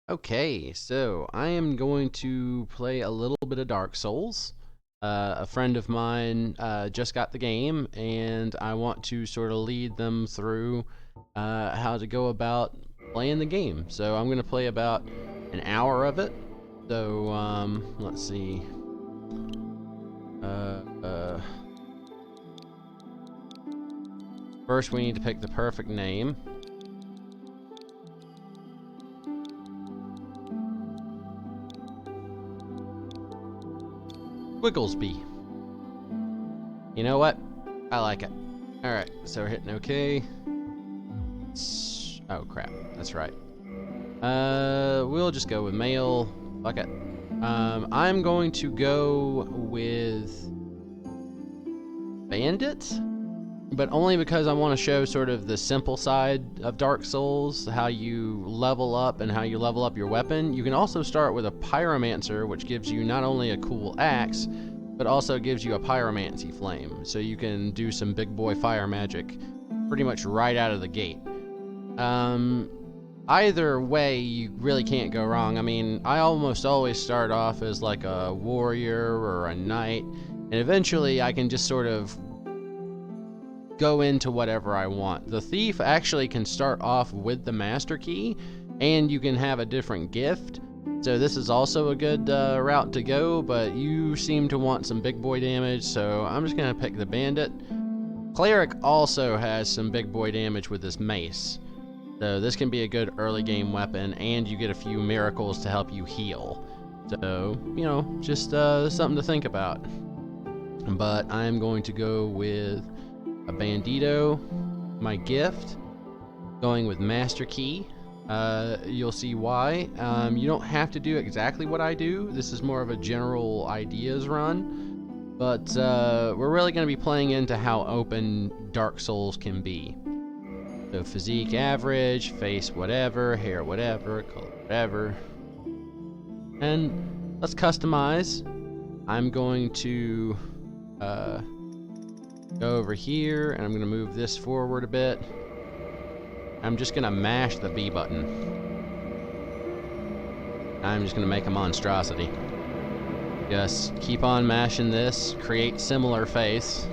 Okay, so I am going to play a little bit of Dark Souls. A friend of mine just got the game, and I want to sort of lead them through how to go about playing the game. So I'm going to play about an hour of it. So let's see. Uh, uh, First, we need to pick the perfect name. Wigglesby. You know what? I like it. Alright, so we're hitting OK. Oh crap, that's right. We'll just go with male. Fuck it. I'm going to go with bandit, but only because I want to show sort of the simple side of Dark Souls, how you level up and how you level up your weapon. You can also start with a pyromancer, which gives you not only a cool axe, but also gives you a pyromancy flame, so you can do some big boy fire magic pretty much right out of the gate. Either way, you really can't go wrong. I mean, I almost always start off as like a warrior or a knight, and eventually I can just sort of go into whatever I want. The thief actually can start off with the master key, and you can have a different gift. So this is also a good route to go, but you seem to want some big boy damage, so I'm just gonna pick the bandit. Cleric also has some big boy damage with this mace. So this can be a good early game weapon, and you get a few miracles to help you heal. So, you know, just something to think about. But I'm going to go with a bandito, my gift, going with master key. You'll see why. You don't have to do exactly what I do. This is more of a general ideas run. But we're really going to be playing into how open Dark Souls can be. So physique average, face whatever, hair whatever, color whatever. And let's customize. I'm going to go over here, and I'm going to move this forward a bit. I'm just going to mash the B button. I'm just going to make a monstrosity. Just keep on mashing this, create similar face.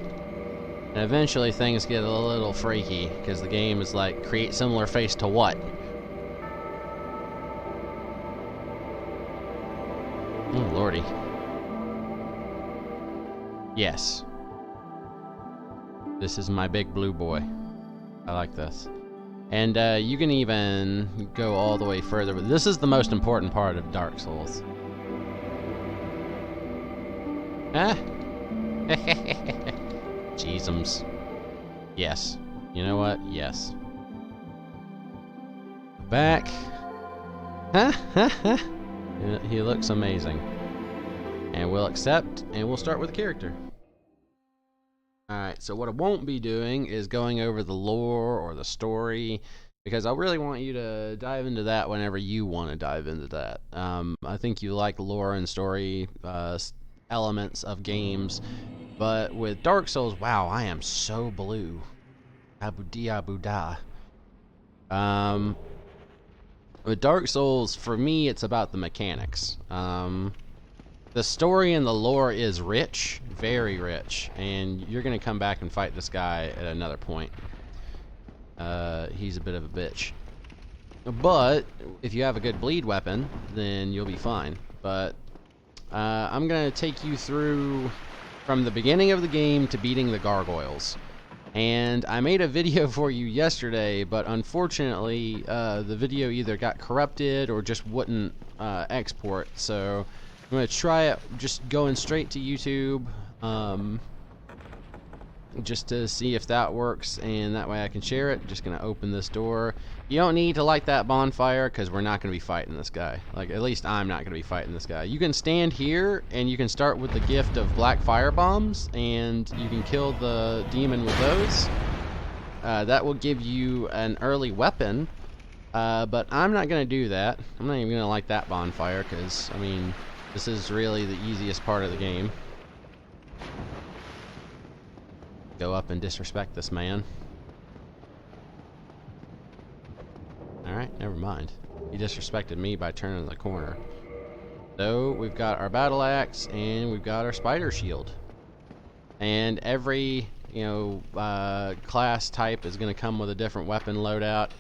And eventually things get a little freaky, because the game is like, create similar face to what? Oh, lordy. Yes. This is my big blue boy. I like this. And you can even go all the way further, but this is the most important part of Dark Souls. Huh? Jeezums. Yes. You know what? Yes. Back. Huh? He looks amazing. And we'll accept, and we'll start with the character. Alright, so what I won't be doing is going over the lore or the story, because I really want you to dive into that whenever you want to dive into that. I think you like lore and story elements of games, but with Dark Souls, wow, I am so blue. Abu da. With Dark Souls, for me, it's about the mechanics. The story and the lore is rich, very rich, and you're gonna come back and fight this guy at another point. He's a bit of a bitch. But if you have a good bleed weapon, then you'll be fine. But I'm gonna take you through from the beginning of the game to beating the gargoyles. And I made a video for you yesterday, but unfortunately the video either got corrupted or just wouldn't export. So I'm going to try it just going straight to YouTube, just to see if that works, and that way I can share it. Just going to open this door. You don't need to light that bonfire, because we're not going to be fighting this guy. Like, at least I'm not going to be fighting this guy. You can stand here, and you can start with the gift of black fire bombs, and you can kill the demon with those. That will give you an early weapon, but I'm not going to do that. I'm not even going to light that bonfire, because, I mean, this is really the easiest part of the game. Go up and disrespect this man. Alright, never mind. He disrespected me by turning the corner. So we've got our battle axe and we've got our spider shield. And every, class type is going to come with a different weapon loadout.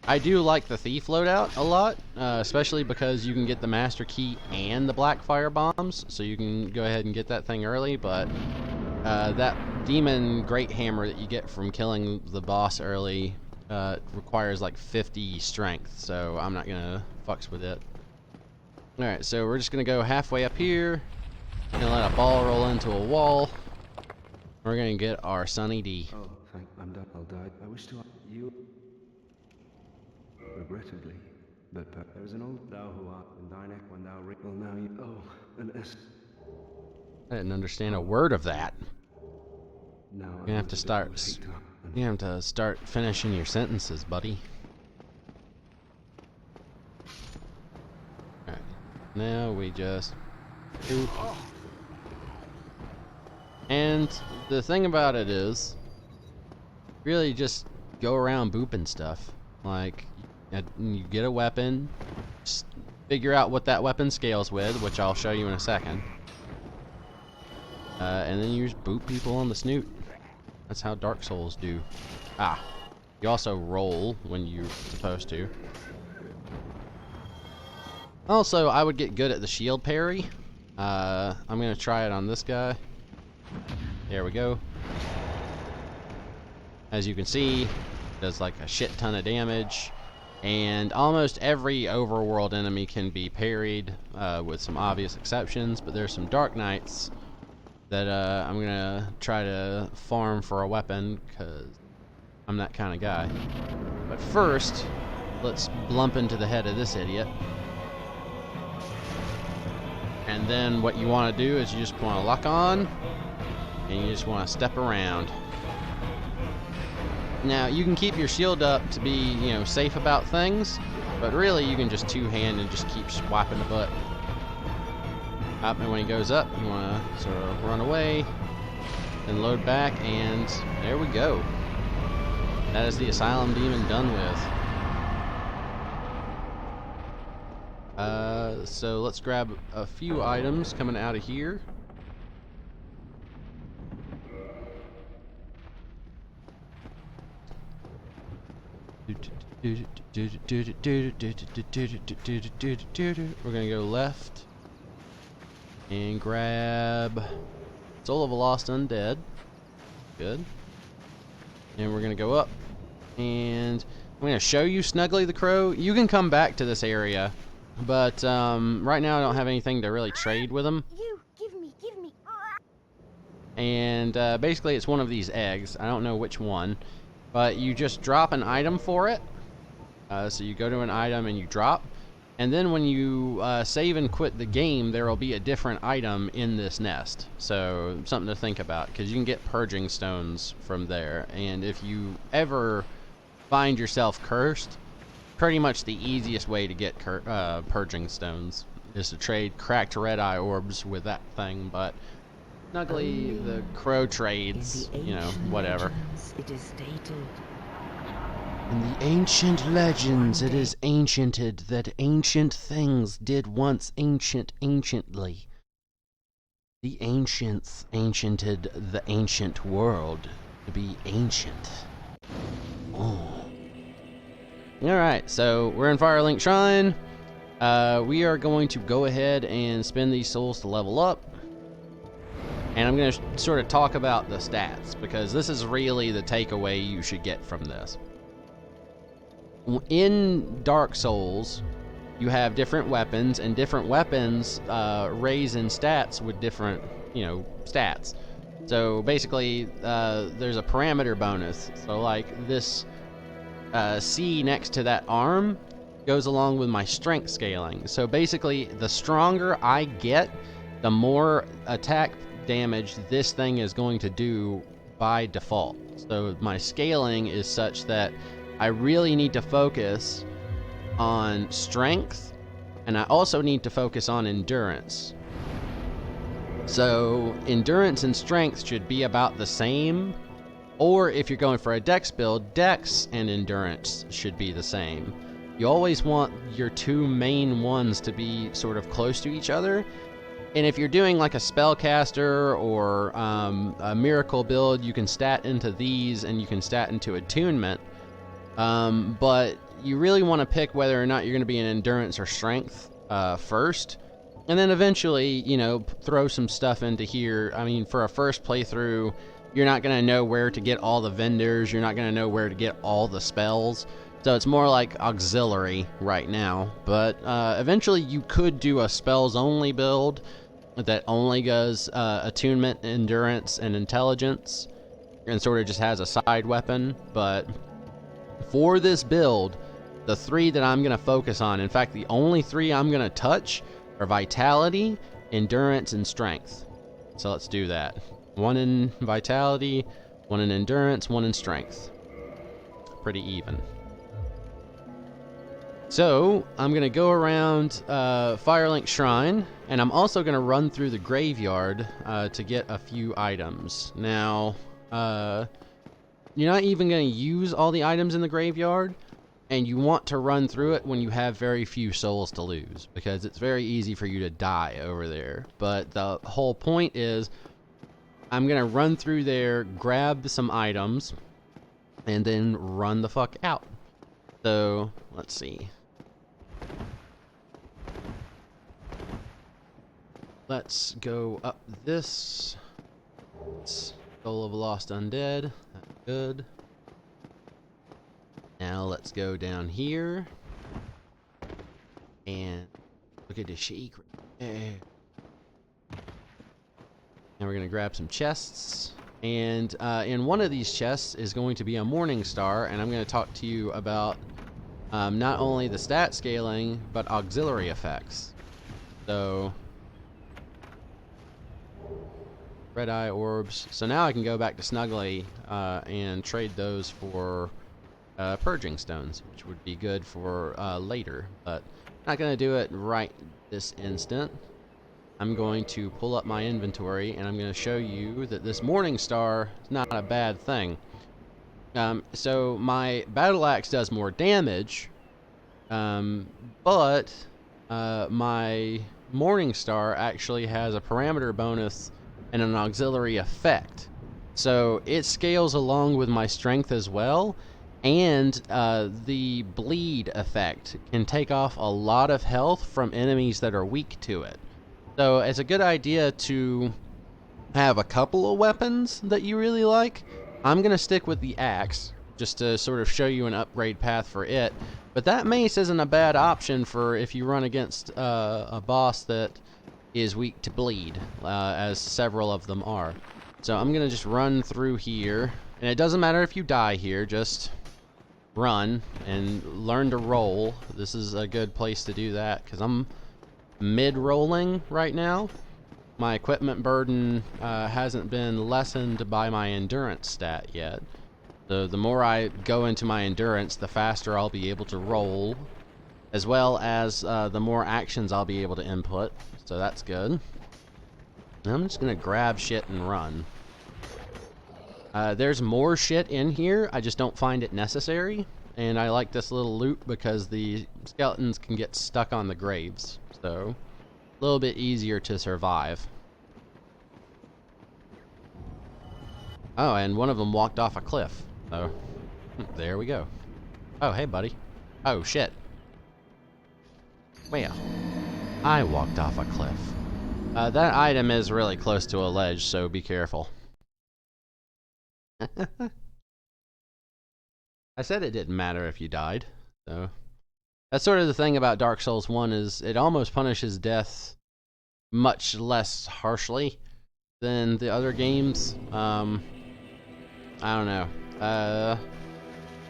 I do like the thief loadout a lot, especially because you can get the master key and the black fire bombs, so you can go ahead and get that thing early. But that demon great hammer that you get from killing the boss early requires like 50 strength, so I'm not gonna fucks with it. Alright, so we're just gonna go halfway up here, gonna let a ball roll into a wall. We're gonna get our Sunny D. Oh, I'm done. I'll die. I wish to you. Regrettably, but there was an old thou who art in thine neck when thou well now you an S. I didn't understand a word of that. Now You're gonna have to start. You have to start finishing your sentences, buddy. Alright. Now we just boop. And the thing about it is, really just go around booping stuff. Like, you get a weapon, just figure out what that weapon scales with, which I'll show you in a second. And then you just boop people on the snoot. That's how Dark Souls do. You also roll when you're supposed to. Also, I would get good at the shield parry. I'm gonna try it on this guy. There we go. As you can see, it does like a shit ton of damage. And almost every overworld enemy can be parried, with some obvious exceptions, but there's some Dark Knights that I'm gonna try to farm for a weapon, because I'm that kind of guy. But first, let's blump into the head of this idiot. And then what you want to do is you just want to lock on, and you just want to step around. Now, you can keep your shield up to be, safe about things, but really you can just two-hand and just keep swiping the butt. Up, and when he goes up, you want to sort of run away, and load back, and there we go. That is the Asylum demon done with. So let's grab a few items coming out of here. We're gonna go left and grab Soul of a Lost Undead. Good. And we're gonna go up, and I'm gonna show you Snuggly the Crow. You can come back to this area, but right now I don't have anything to really trade with him. You give me. And basically it's one of these eggs. I don't know which one, but you just drop an item for it. So you go to an item and you drop, and then when you save and quit the game, there will be a different item in this nest. So something to think about, because you can get purging stones from there, and if you ever find yourself cursed, pretty much the easiest way to get purging stones is to trade cracked red eye orbs with that thing. But Snuggly the Crow trades, whatever. It is stated. In the ancient legends, it is anciented that ancient things did once anciently. The ancients anciented the ancient world to be ancient. Oh. Alright, so we're in Firelink Shrine. We are going to go ahead and spend these souls to level up. And I'm going to sort of talk about the stats, because this is really the takeaway you should get from this. In Dark Souls, you have different weapons, and different weapons raise in stats with different, stats. So basically, there's a parameter bonus. So like this C next to that arm goes along with my strength scaling. So basically, the stronger I get, the more attack damage this thing is going to do by default. So my scaling is such that I really need to focus on strength, and I also need to focus on endurance. So endurance and strength should be about the same, or if you're going for a dex build, dex and endurance should be the same. you always want your two main ones to be sort of close to each other. And if you're doing like a spellcaster or a miracle build, you can stat into these and you can stat into attunement. But you really want to pick whether or not you're going to be in endurance or strength first. And then eventually, you know, throw some stuff into here. I mean, for a first playthrough, you're not going to know where to get all the vendors. You're not going to know where to get all the spells. So it's more like auxiliary right now. But eventually you could do a spells only build that only does attunement, endurance, and intelligence, and sort of just has a side weapon. But for this build, the three that I'm going to focus on, in fact, the only three I'm going to touch are vitality, endurance, and strength. So let's do that. One in vitality, one in endurance, one in strength. Pretty even. So I'm going to go around Firelink Shrine, and I'm also going to run through the graveyard to get a few items. Now, you're not even going to use all the items in the graveyard, and you want to run through it when you have very few souls to lose, because it's very easy for you to die over there. But the whole point is, I'm going to run through there, grab some items, and then run the fuck out. So, let's see. Let's go up this. Soul of a Lost Undead. That's good. Now let's go down here. And look at the secret. And we're going to grab some chests. And in one of these chests is going to be a Morning Star. And I'm going to talk to you about not only the stat scaling, but auxiliary effects. So, red eye orbs. So now I can go back to Snuggly and trade those for purging stones, which would be good for later. But not going to do it right this instant. I'm going to pull up my inventory and I'm going to show you that this Morning Star is not a bad thing. So my battle axe does more damage, but my Morning Star actually has a parameter bonus and an auxiliary effect. So it scales along with my strength as well, and the bleed effect can take off a lot of health from enemies that are weak to it. So it's a good idea to have a couple of weapons that you really like. I'm going to stick with the axe, just to sort of show you an upgrade path for it. But that mace isn't a bad option for if you run against a boss that is weak to bleed, as several of them are. So I'm going to just run through here. And it doesn't matter if you die here, just run and learn to roll. This is a good place to do that, because I'm mid-rolling right now. My equipment burden hasn't been lessened by my endurance stat yet. So the more I go into my endurance, the faster I'll be able to roll, as well as the more actions I'll be able to input. So that's good. I'm just going to grab shit and run. There's more shit in here, I just don't find it necessary. And I like this little loop because the skeletons can get stuck on the graves. So, a little bit easier to survive. Oh, and one of them walked off a cliff. So, there we go. Oh, hey, buddy. Oh, shit. Well, I walked off a cliff. That item is really close to a ledge, so be careful. I said it didn't matter if you died, so... That's sort of the thing about Dark Souls 1 is it almost punishes death much less harshly than the other games. I don't know. I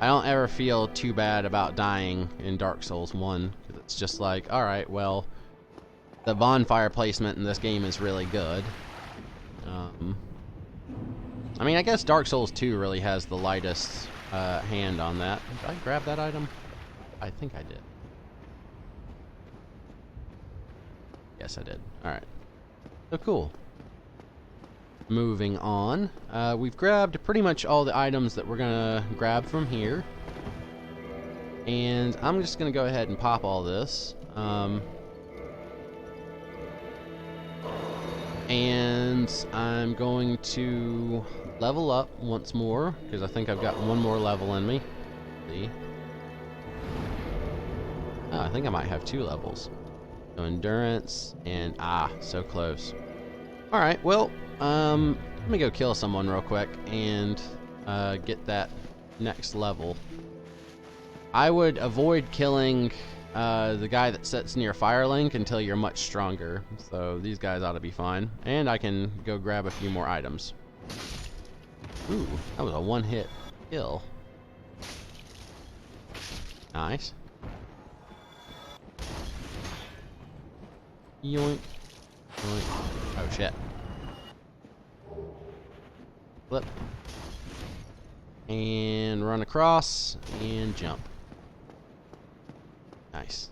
don't ever feel too bad about dying in Dark Souls 1. It's just like, alright, well, the bonfire placement in this game is really good. I mean, I guess Dark Souls 2 really has the lightest hand on that. Did I grab that item? I think I did. Yes, I did. Alright. So cool. Moving on. We've grabbed pretty much all the items that we're gonna grab from here. And I'm just going to go ahead and pop all this. And I'm going to level up once more, because I think I've got one more level in me. See? Oh, I think I might have 2 levels. So endurance and so close. Alright, well, let me go kill someone real quick and get that next level. I would avoid killing the guy that sits near Firelink until you're much stronger. So these guys ought to be fine. And I can go grab a few more items. Ooh, that was a one-hit kill. Nice. Yoink. Yoink. Oh shit. Flip. And run across and jump. Nice.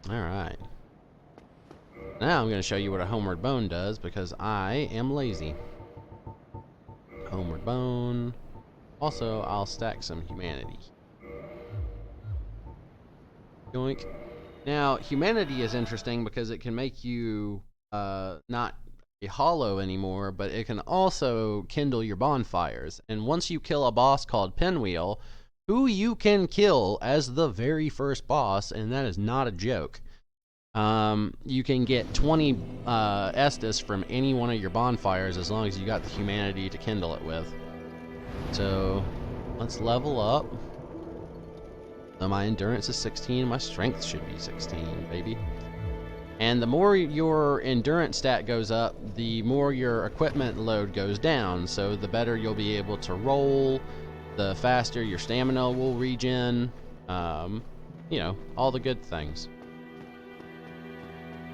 Alright. Now I'm going to show you what a homeward bone does, because I am lazy. Homeward bone. Also, I'll stack some humanity. Yoink. Now, humanity is interesting because it can make you not a hollow anymore, but it can also kindle your bonfires. And once you kill a boss called Pinwheel, who you can kill as the very first boss, and that is not a joke, you can get 20 Estus from any one of your bonfires as long as you got the humanity to kindle it with. So, let's level up. So my endurance is 16, my strength should be 16, baby. And the more your endurance stat goes up, the more your equipment load goes down. So the better you'll be able to roll, the faster your stamina will regen, you know, all the good things.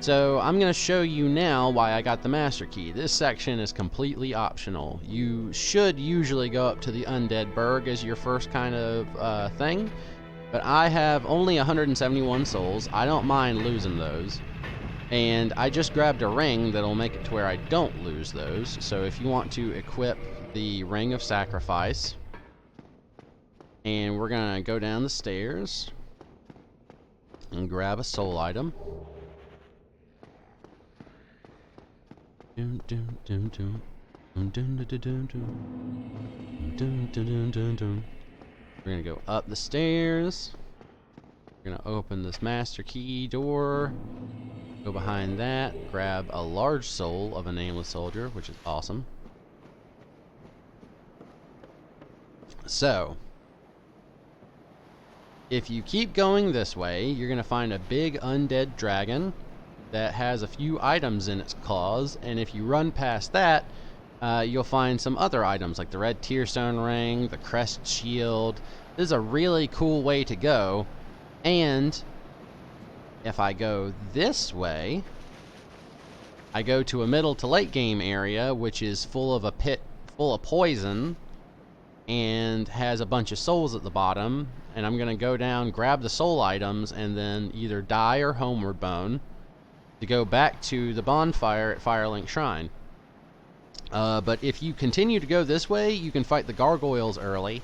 So I'm going to show you now why I got the Master Key. This section is completely optional. You should usually go up to the Undead Burg as your first kind of thing. But I have only 171 souls. I don't mind losing those. And I just grabbed a ring that'll make it to where I don't lose those. So if you want to equip the Ring of Sacrifice, and we're gonna go down the stairs and grab a soul item. We're gonna go up the stairs. We're gonna open this Master Key door. Go behind that, grab a large soul of a nameless soldier, which is awesome. So, if you keep going this way, you're going to find a big undead dragon that has a few items in its claws, and if you run past that, you'll find some other items like the red tearstone ring, the crest shield. This is a really cool way to go, and if I go this way, I go to a middle to late game area, which is full of a pit full of poison and has a bunch of souls at the bottom. And I'm going to go down, grab the soul items, and then either die or homeward bone to go back to the bonfire at Firelink Shrine. But if you continue to go this way, you can fight the gargoyles early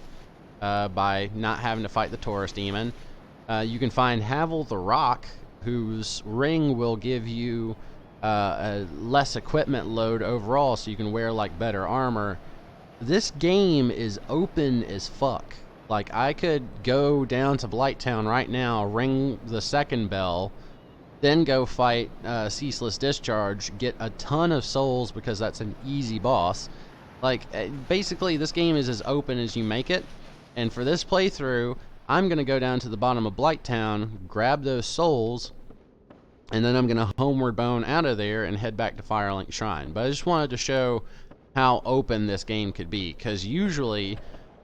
by not having to fight the Taurus demon. You can find Havel the Rock, whose ring will give you a less equipment load overall, so you can wear like better armor. This game is open as fuck. Like, I could go down to Blighttown right now, ring the second bell, then go fight Ceaseless Discharge, get a ton of souls because that's an easy boss. Like, basically this game is as open as you make it, and for this playthrough I'm going to go down to the bottom of Blighttown, grab those souls, and then I'm going to homeward bone out of there and head back to Firelink Shrine. But I just wanted to show how open this game could be, because usually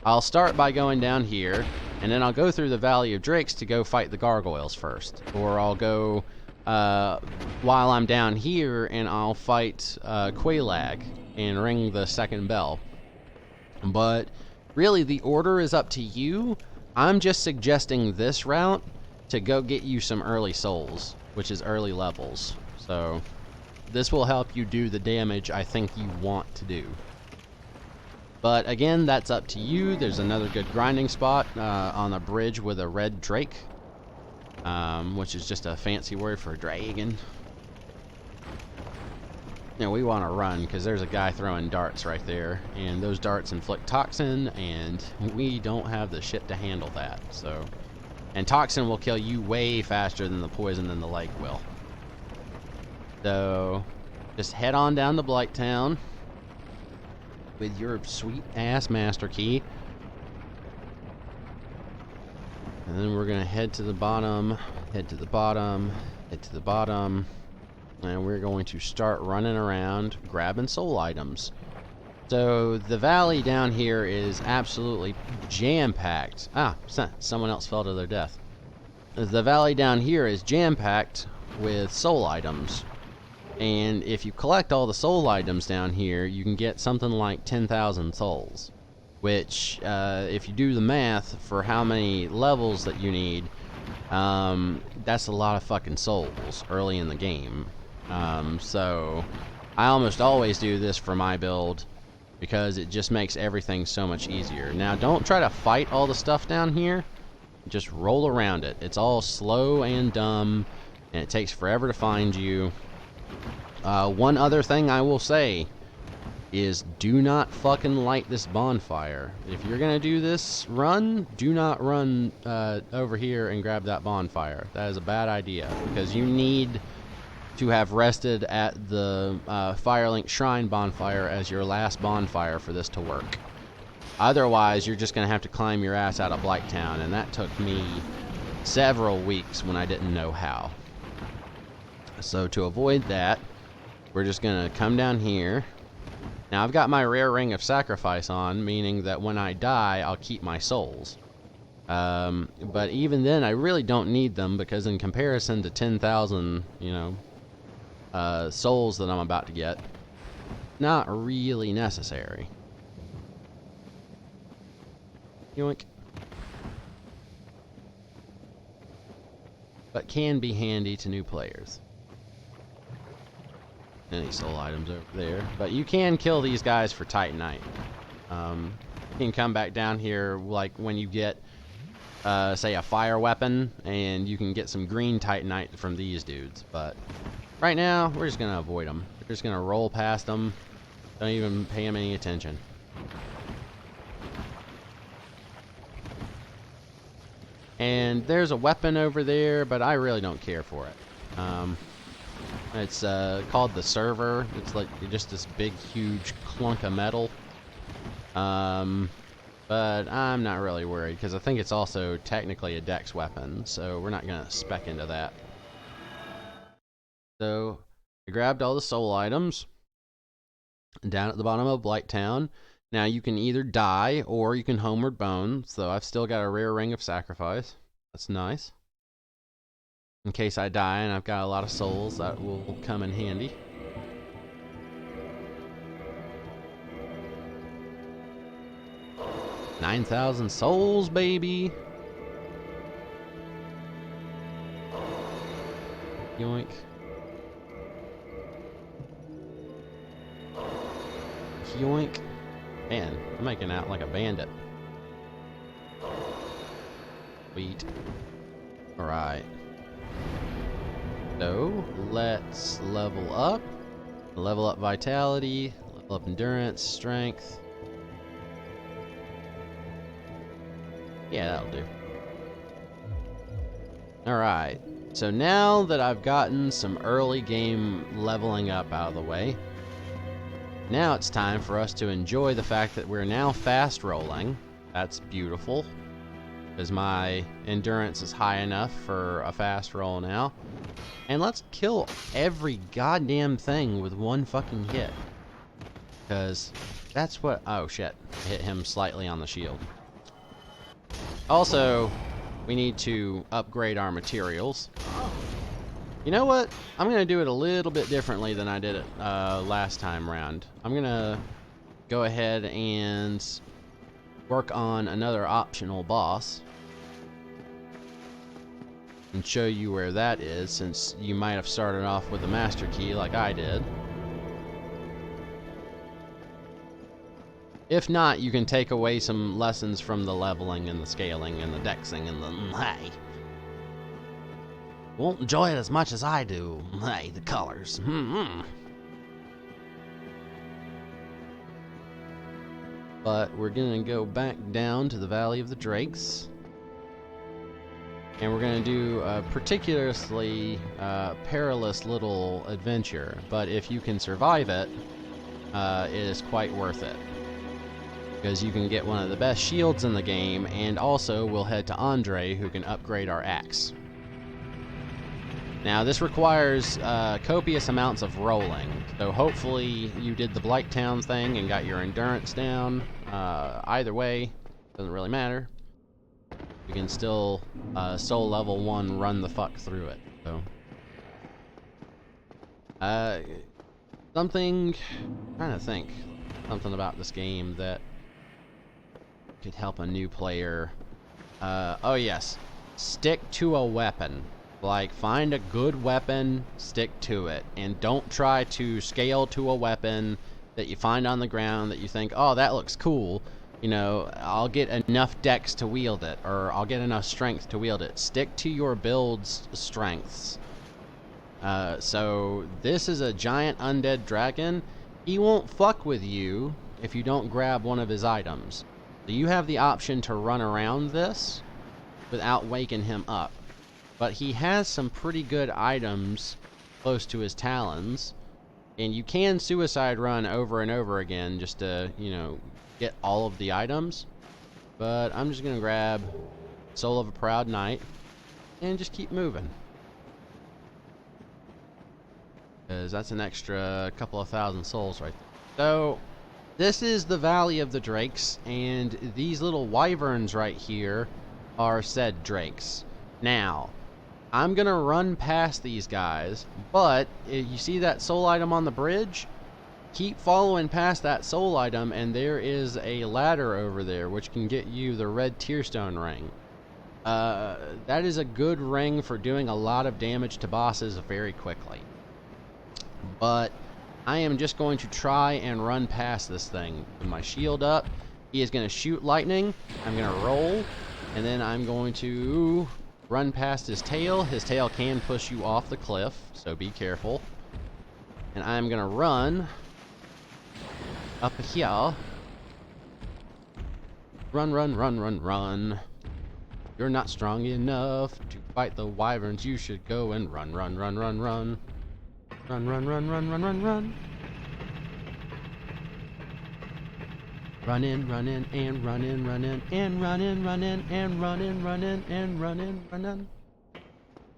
I'll start by going down here, and then I'll go through the Valley of Drakes to go fight the gargoyles first. Or I'll go while I'm down here and I'll fight Quelaag and ring the second bell. But really the order is up to you. I'm just suggesting this route to go get you some early souls, which is early levels. So this will help you do the damage I think you want to do. But again, that's up to you. There's another good grinding spot on a bridge with a red drake, which is just a fancy word for dragon. Now we want to run because there's a guy throwing darts right there, and those darts inflict toxin, and we don't have the shit to handle that. So, and toxin will kill you way faster than the poison in the lake will. So, just head on down to Blighttown with your sweet ass master key, and then we're gonna head to the bottom, head to the bottom, head to the bottom. And we're going to start running around grabbing soul items. So the valley down here is absolutely jam-packed. Ah, someone else fell to their death. The valley down here is jam-packed with soul items. And if you collect all the soul items down here, you can get something like 10,000 souls. Which, if you do the math for how many levels that you need, that's a lot of fucking souls early in the game. So I almost always do this for my build because it just makes everything so much easier. Now, don't try to fight all the stuff down here. Just roll around it. It's all slow and dumb, and it takes forever to find you. One other thing I will say is do not fucking light this bonfire. If you're gonna do this run, do not run over here and grab that bonfire. That is a bad idea because you need to have rested at the Firelink Shrine bonfire as your last bonfire for this to work. Otherwise, you're just going to have to climb your ass out of Blighttown, and that took me several weeks when I didn't know how. So to avoid that, we're just going to come down here. Now, I've got my rare ring of sacrifice on, meaning that when I die, I'll keep my souls. But even then, I really don't need them because in comparison to 10,000, you know, souls that I'm about to get, not really necessary. Yoink. But can be handy to new players. Any soul items over there. But you can kill these guys for Titanite. You can come back down here like when you get, say, a fire weapon, and you can get some green Titanite from these dudes. But right now, we're just going to avoid them. We're just going to roll past them. Don't even pay them any attention. And there's a weapon over there, but I really don't care for it. It's called the server. It's like just this big, huge clunk of metal. But I'm not really worried, because I think it's also technically a dex weapon, so we're not going to spec into that. So, I grabbed all the soul items down at the bottom of Blighttown. Now, you can either die, or you can homeward bone, so I've still got a rare ring of sacrifice. That's nice. In case I die and I've got a lot of souls, that will come in handy. $9,000 souls, baby! Yoink. Yoink. Man, I'm making out like a bandit. Sweet. Alright. So, let's level up. Level up vitality, level up endurance, strength. Yeah, that'll do. Alright. So now that I've gotten some early game leveling up out of the way, now it's time for us to enjoy the fact that we're now fast rolling. That's beautiful, because my endurance is high enough for a fast roll now. And let's kill every goddamn thing with one fucking hit. Because that's what... Oh, shit. I hit him slightly on the shield. Also, we need to upgrade our materials. You know what? I'm going to do it a little bit differently than I did it last time round. I'm going to go ahead and work on another optional boss and show you where that is, since you might have started off with the master key like I did. If not, you can take away some lessons from the leveling and the scaling and the dexing and the hey. Won't enjoy it as much as I do. Hey, the colors. But we're gonna go back down to the Valley of the Drakes. And we're gonna do a particularly perilous little adventure. But if you can survive it, it is quite worth it. Because you can get one of the best shields in the game, and also we'll head to Andre, who can upgrade our axe. Now this requires copious amounts of rolling, so hopefully you did the Blighttown thing and got your endurance down. Either way, doesn't really matter. You can still soul level 1 run the fuck through it. So something, I'm trying to think, something about this game that could help a new player. Oh yes, stick to a weapon. Like, find a good weapon, stick to it, and don't try to scale to a weapon that you find on the ground that you think, oh, that looks cool. You know, I'll get enough dex to wield it, or I'll get enough strength to wield it. Stick to your build's strengths. So this is a giant undead dragon. He won't fuck with you if you don't grab one of his items. So you have the option to run around this without waking him up. But he has some pretty good items close to his talons, and you can suicide run over and over again just to, you know, get all of the items. But I'm just gonna grab Soul of a Proud Knight and just keep moving, because that's an extra couple of thousand souls right there. So this is the Valley of the Drakes, and these little wyverns right here are said drakes. Now I'm gonna run past these guys, but you see that soul item on the bridge? Keep following past that soul item, and there is a ladder over there which can get you the red tearstone ring. That is a good ring for doing a lot of damage to bosses very quickly. But I am just going to try and run past this thing with my shield up. He is gonna shoot lightning. I'm gonna roll, and then I'm going to run past his tail. His tail can push you off the cliff, so be careful. And I'm gonna run up here. Run, run, run, run, run. You're not strong enough to fight the wyverns. You should go and run, run, run, run, run. Run, run, run, run, run, run, run. Run in, and run in, and run in, and run in, and run in, run in, and run in, run in.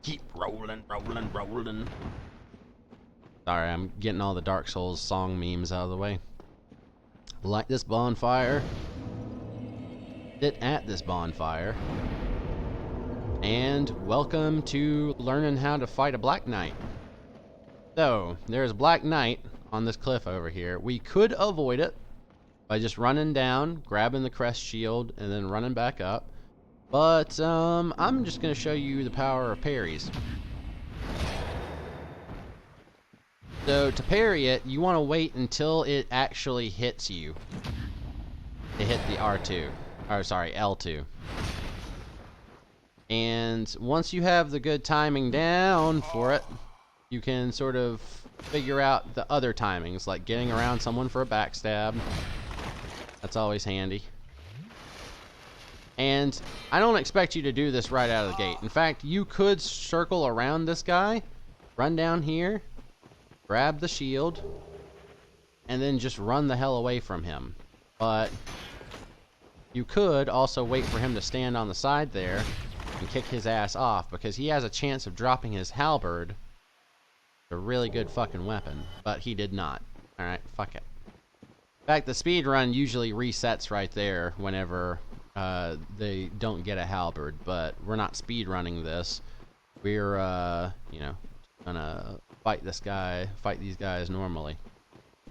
Keep rolling, rolling, rolling. Sorry, I'm getting all the Dark Souls song memes out of the way. Light this bonfire. Sit at this bonfire. And welcome to learning how to fight a Black Knight. So, there's a Black Knight on this cliff over here. We could avoid it by just running down, grabbing the crest shield, and then running back up. But I'm just going to show you the power of parries. So to parry it, you want to wait until it actually hits you. To hit the R2. Or sorry, L2. And once you have the good timing down for it, you can sort of figure out the other timings, like getting around someone for a backstab. That's always handy. And I don't expect you to do this right out of the gate. In fact, you could circle around this guy, run down here, grab the shield, and then just run the hell away from him. But you could also wait for him to stand on the side there and kick his ass off, because he has a chance of dropping his halberd. A really good fucking weapon, but he did not. Alright, fuck it. In fact, the speed run usually resets right there whenever they don't get a halberd, but we're not speed running this. We're, you know, gonna fight these guys normally.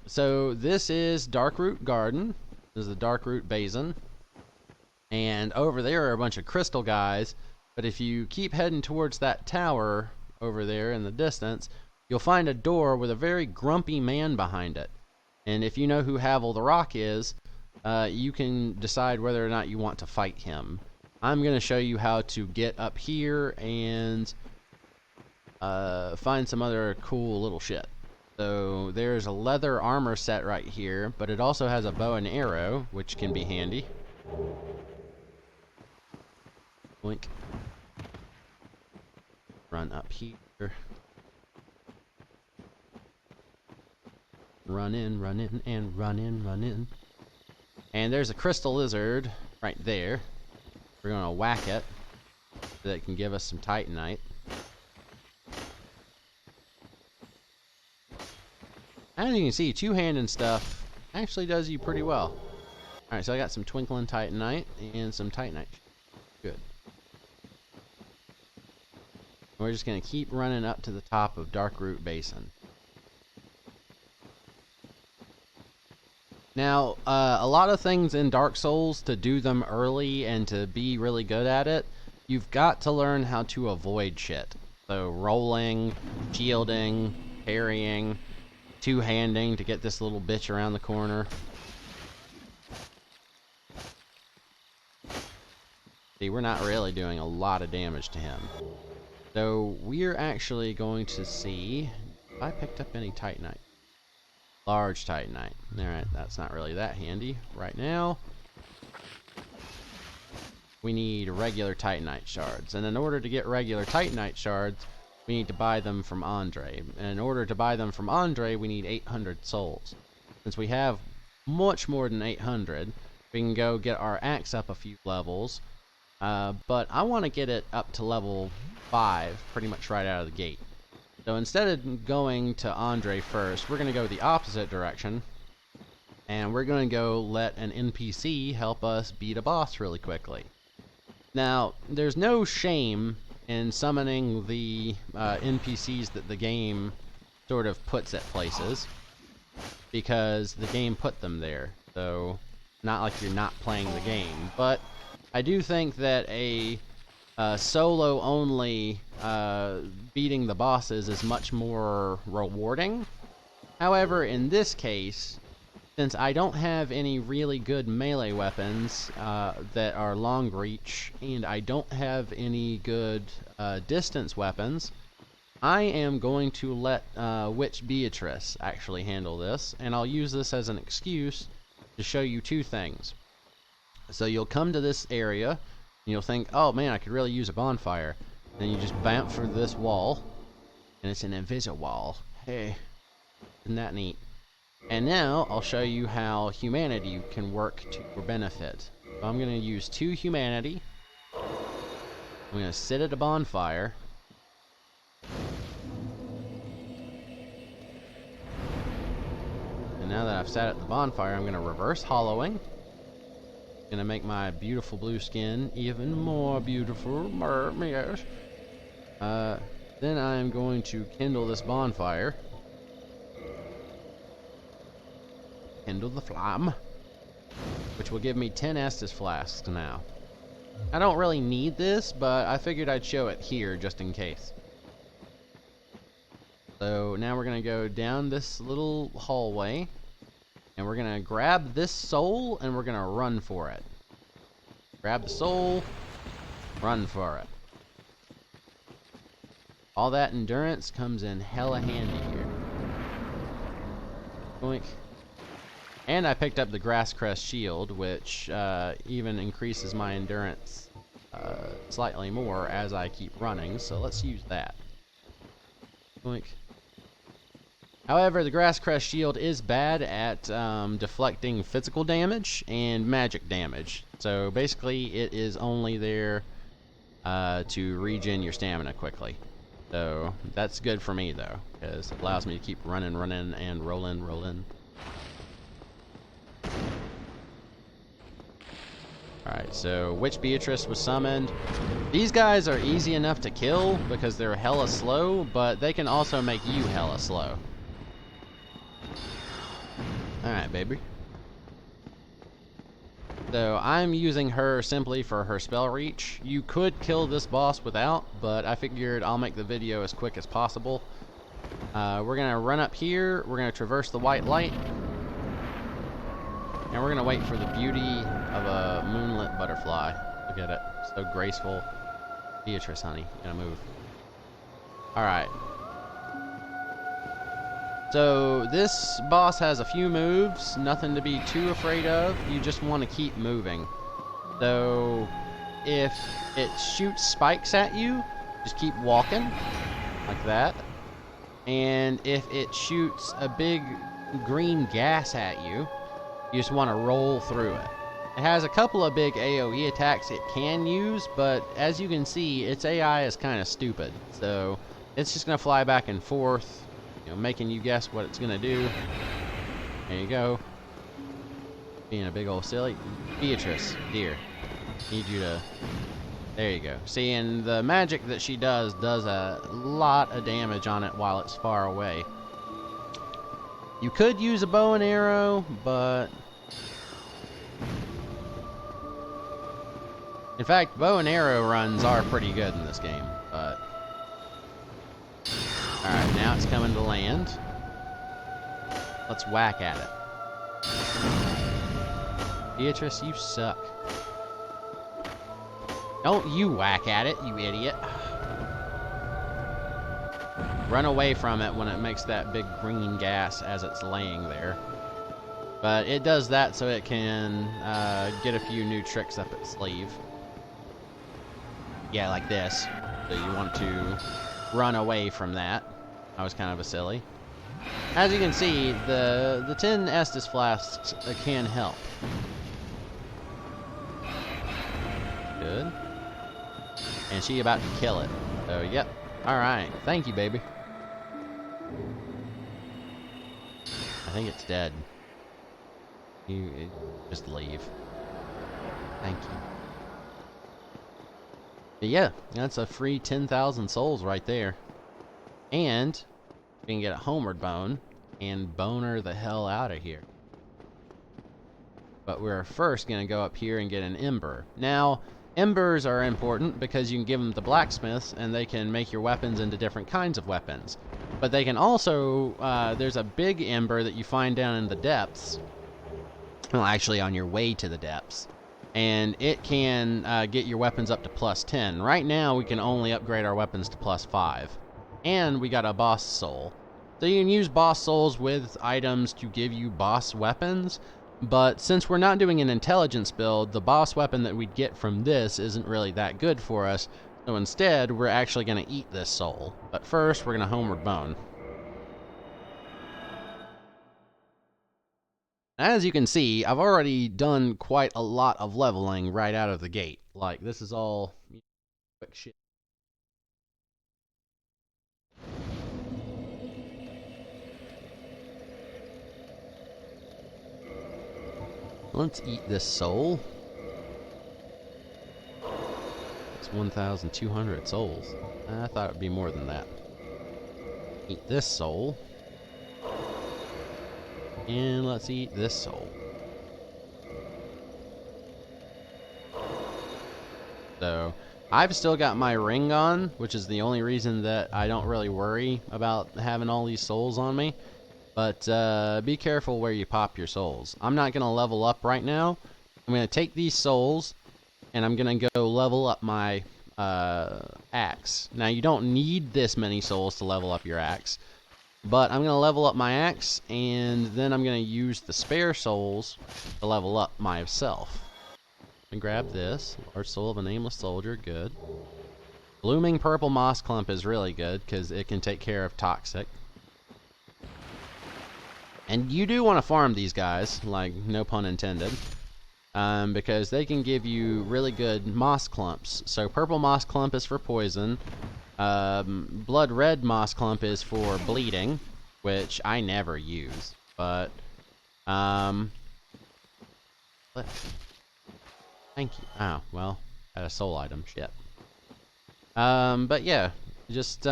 So this is Darkroot Garden. This is the Darkroot Basin. And over there are a bunch of crystal guys, but if you keep heading towards that tower over there in the distance, you'll find a door with a very grumpy man behind it. And if you know who Havel the Rock is, you can decide whether or not you want to fight him. I'm going to show you how to get up here and find some other cool little shit. So there's a leather armor set right here, but it also has a bow and arrow, which can be handy. Blink. Run up here. Run in, and run in. And there's a crystal lizard right there. We're gonna whack it so that it can give us some titanite. As you can see, two-handed stuff actually does you pretty well. Alright, so I got some twinkling titanite and some titanite. Good. We're just gonna keep running up to the top of Darkroot Basin. Now, a lot of things in Dark Souls, to do them early and to be really good at it, you've got to learn how to avoid shit. So rolling, shielding, parrying, two-handing to get this little bitch around the corner. See, we're not really doing a lot of damage to him. So we're actually going to see if I picked up any titanite. Large titanite. Alright, that's not really that handy right now. We need regular titanite shards. And in order to get regular titanite shards, we need to buy them from Andre. And in order to buy them from Andre, we need 800 souls. Since we have much more than 800, we can go get our axe up a few levels. But I want to get it up to level 5 pretty much right out of the gate. So instead of going to Andre first, we're going to go the opposite direction. And we're going to go let an NPC help us beat a boss really quickly. Now, there's no shame in summoning the NPCs that the game sort of puts at places, because the game put them there. So, not like you're not playing the game. But I do think that a solo-only beating the bosses is much more rewarding. However, in this case, since I don't have any really good melee weapons that are long reach, and I don't have any good distance weapons, I am going to let Witch Beatrice actually handle this, and I'll use this as an excuse to show you two things. So you'll come to this area, and you'll think, oh man, I could really use a bonfire. Then you just bamf for this wall, and it's an invisible wall. Hey, isn't that neat? And now I'll show you how humanity can work to your benefit. So I'm going to use 2 humanity. I'm going to sit at a bonfire. And now that I've sat at the bonfire, I'm going to reverse hollowing. Going to make my beautiful blue skin even more beautiful. Yes. Then I'm going to kindle this bonfire. Kindle the flame, which will give me 10 Estus flasks now. I don't really need this, but I figured I'd show it here just in case. So now we're going to go down this little hallway, and we're going to grab this soul, and we're going to run for it. Grab the soul, run for it. All that endurance comes in hella handy here. Boink. And I picked up the Grass Crest Shield, which even increases my endurance slightly more as I keep running, so let's use that. Boink. However, the Grass Crest Shield is bad at deflecting physical damage and magic damage. So basically, it is only there to regen your stamina quickly. So that's good for me, though, because it allows me to keep running, and rolling. Alright, so Witch Beatrice was summoned. These guys are easy enough to kill because they're hella slow, but they can also make you hella slow. Alright, baby. So I'm using her simply for her spell reach. You could kill this boss without, but I figured I'll make the video as quick as possible. We're going to run up here. We're going to traverse the white light. And we're gonna wait for the beauty of a moonlit butterfly. Look at it, so graceful. Beatrice, honey, you gotta move. Alright. So this boss has a few moves, nothing to be too afraid of. You just want to keep moving. So if it shoots spikes at you, just keep walking like that. And if it shoots a big green gas at you, you just want to roll through it. It has a couple of big AoE attacks it can use, but as you can see, its AI is kind of stupid. So it's just going to fly back and forth, you know, making you guess what it's going to do. There you go. Being a big old silly. Beatrice, dear, need you to... There you go. See, and the magic that she does a lot of damage on it while it's far away. You could use a bow and arrow, but... In fact, bow and arrow runs are pretty good in this game, but... Alright, now it's coming to land. Let's whack at it. Beatrice, you suck. Don't you whack at it, you idiot. Run away from it when it makes that big green gas as it's laying there. But it does that so it can get a few new tricks up its sleeve. Yeah, like this. So you want to run away from that. I was kind of a silly. As you can see, the 10 Estus flasks can help. Good. And she about to kill it. So, yep. Alright. Thank you, baby. I think it's dead. You just leave. Thank you. But yeah, that's a free 10,000 souls right there. And we can get a homeward bone and boner the hell out of here. But we're first going to go up here and get an ember. Now, embers are important because you can give them to blacksmiths and they can make your weapons into different kinds of weapons. But they can also, there's a big ember that you find down in the depths. Well, actually on your way to the depths. And it can get your weapons up to +10. Right now, we can only upgrade our weapons to +5. And we got a boss soul. So you can use boss souls with items to give you boss weapons. But since we're not doing an intelligence build, the boss weapon that we'd get from this isn't really that good for us. So instead, we're actually going to eat this soul. But first, we're going to homeward bone. As you can see, I've already done quite a lot of leveling right out of the gate. Like, this is all quick shit. Let's eat this soul. It's 1,200 souls. I thought it would be more than that. Eat this soul. And let's eat this soul. So, I've still got my ring on, which is the only reason that I don't really worry about having all these souls on me. But be careful where you pop your souls. I'm not going to level up right now. I'm going to take these souls, and I'm going to go level up my axe. Now, you don't need this many souls to level up your axe. But I'm going to level up my axe, and then I'm going to use the spare souls to level up myself. And grab this. Large soul of a nameless soldier. Good. Blooming purple moss clump is really good, because it can take care of toxic. And you do want to farm these guys, like, no pun intended. Because they can give you really good moss clumps. So purple moss clump is for poison. Blood red moss clump is for bleeding, which I never use, but thank you. Oh, well, I had a soul item, shit. But yeah, just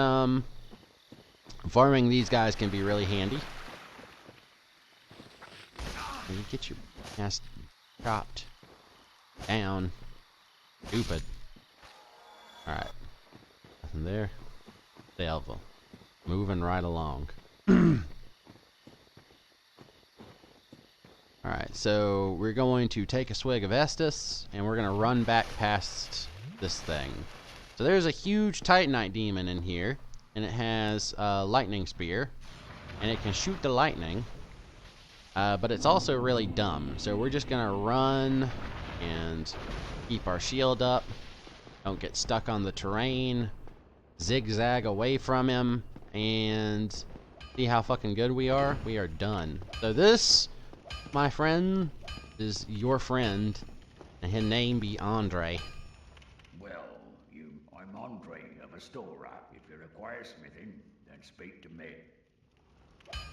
farming these guys can be really handy. And you get your ass chopped down. Stupid. Alright. Nothing there. Delva. Moving right along. Alright, Alright, so we're going to take a swig of Estus, and we're going to run back past this thing. So there's a huge Titanite demon in here, and it has a lightning spear, and it can shoot the lightning, but it's also really dumb. So we're just going to run and keep our shield up, don't get stuck on the terrain, zigzag away from him, and see how fucking good we are? We are done. So this, my friend, is your friend, and his name be Andre. Well, I'm Andre of Astora. If you require smithing, then speak to me.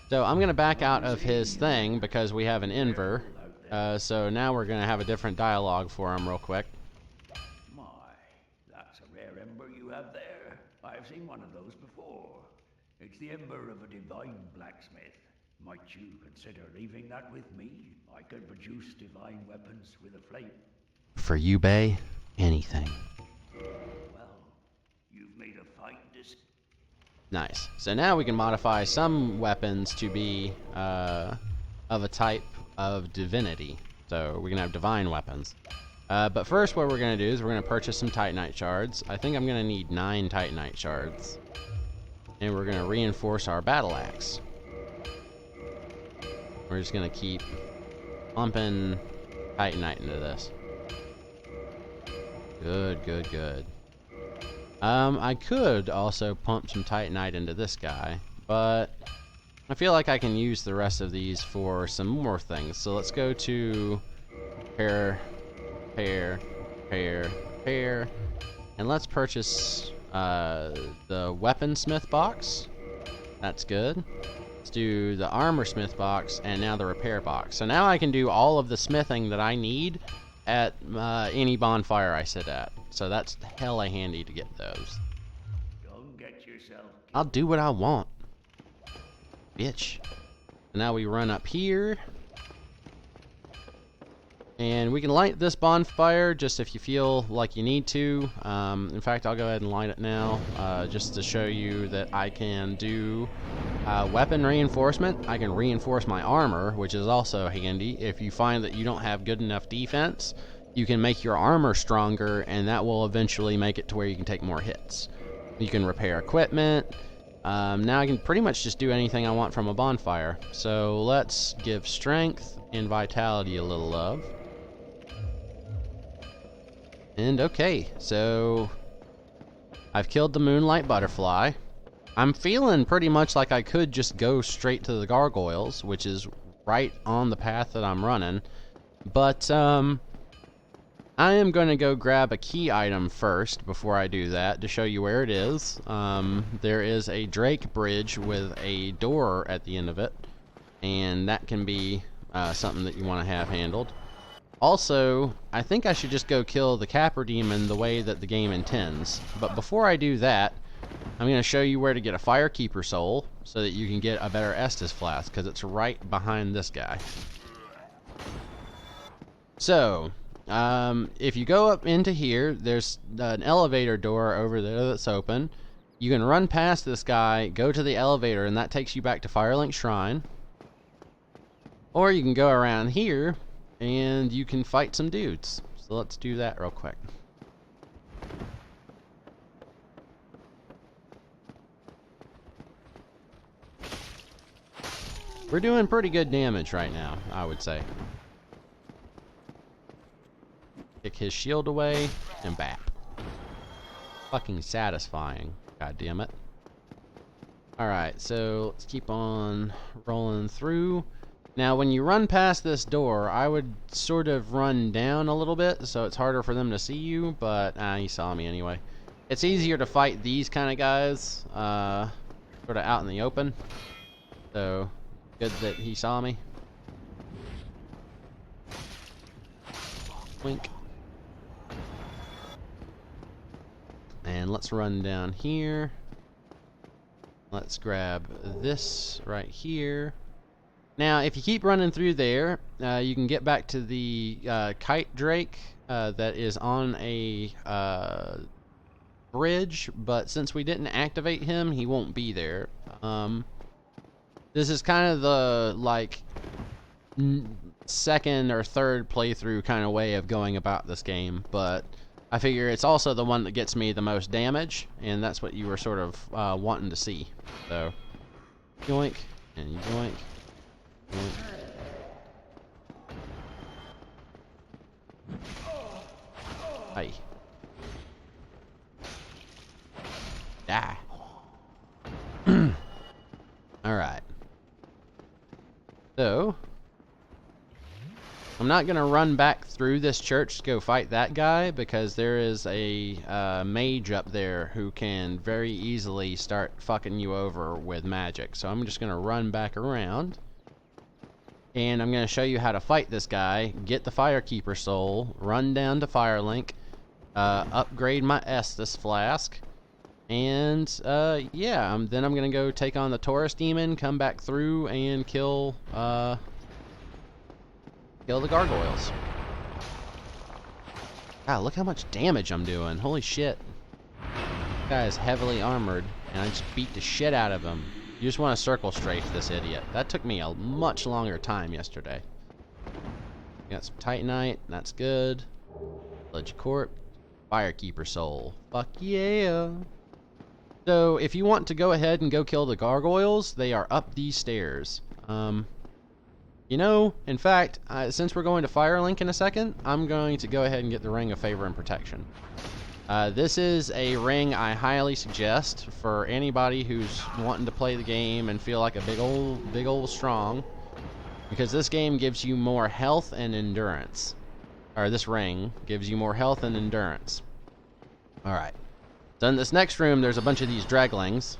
So I'm gonna back out of his thing because we have an inver. So now we're gonna have a different dialogue for him real quick. My, that's a rare ember you have there. I've seen one of those before. It's the ember of a divine blacksmith. Might you consider leaving that with me? I could produce divine weapons with a flame. For you, Bay, anything. Well, you've made a fine disc. Nice. So now we can modify some weapons to be of a type of divinity. So we can have divine weapons. But first what we're going to do is we're going to purchase some Titanite shards. I think I'm going to need 9 Titanite shards. And we're going to reinforce our battle axe. We're just going to keep pumping Titanite into this. Good, good, good. I could also pump some Titanite into this guy, but I feel like I can use the rest of these for some more things. So let's go to repair, and let's purchase the weaponsmith box. That's good. Let's do the armorsmith box and now the repair box. So now I can do all of the smithing that I need at any bonfire I sit at. So that's hella handy to get those. Don't get yourself. I'll do what I want, bitch. So now we run up here. And we can light this bonfire just if you feel like you need to. In fact, I'll go ahead and light it now just to show you that I can do weapon reinforcement. I can reinforce my armor, which is also handy. If you find that you don't have good enough defense, you can make your armor stronger, and that will eventually make it to where you can take more hits. You can repair equipment. Now I can pretty much just do anything I want from a bonfire. So let's give strength and vitality a little love. And okay, so I've killed the moonlight butterfly. I'm feeling pretty much like I could just go straight to the gargoyles, which is right on the path that I'm running. But I am going to go grab a key item first before I do that to show you where it is. There is a Drake bridge with a door at the end of it, and that can be something that you want to have handled. Also, I think I should just go kill the Capper Demon the way that the game intends. But before I do that, I'm going to show you where to get a Firekeeper soul so that you can get a better Estus flask, because it's right behind this guy. So, if you go up into here, there's an elevator door over there that's open. You can run past this guy, go to the elevator, and that takes you back to Firelink Shrine. Or you can go around here and you can fight some dudes. So let's do that real quick. We're doing pretty good damage right now, I would say. Kick his shield away and bap. Fucking satisfying. God damn it. Alright, so let's keep on rolling through. Now, when you run past this door, I would sort of run down a little bit, so it's harder for them to see you, but he saw me anyway. It's easier to fight these kind of guys, sort of out in the open. So, good that he saw me. Wink. And let's run down here. Let's grab this right here. Now, if you keep running through there, you can get back to the Kite Drake that is on a bridge, but since we didn't activate him, he won't be there. This is kind of the, like, second or third playthrough kind of way of going about this game, but I figure it's also the one that gets me the most damage, and that's what you were sort of wanting to see. So, yoink, and yoink, yoink. Hey. Die. Alright. So, I'm not going to run back through this church to go fight that guy, because there is a mage up there who can very easily start fucking you over with magic. So I'm just going to run back around, and I'm going to show you how to fight this guy, get the Firekeeper soul, run down to Firelink, upgrade my Estus flask, and yeah, then I'm going to go take on the Taurus demon, come back through, and kill the gargoyles. Wow, look how much damage I'm doing. Holy shit. This guy is heavily armored, and I just beat the shit out of him. You just want to circle strafe this idiot. That took me a much longer time yesterday. Got some Titanite, that's good. Village Corp, Firekeeper soul. Fuck yeah. So, if you want to go ahead and go kill the gargoyles, they are up these stairs. You know, in fact, since we're going to Firelink in a second, I'm going to go ahead and get the Ring of Favor and Protection. This is a ring I highly suggest for anybody who's wanting to play the game and feel like a big old strong, because this game gives you more health and endurance. Or this ring gives you more health and endurance. Alright. So in this next room, there's a bunch of these draglings,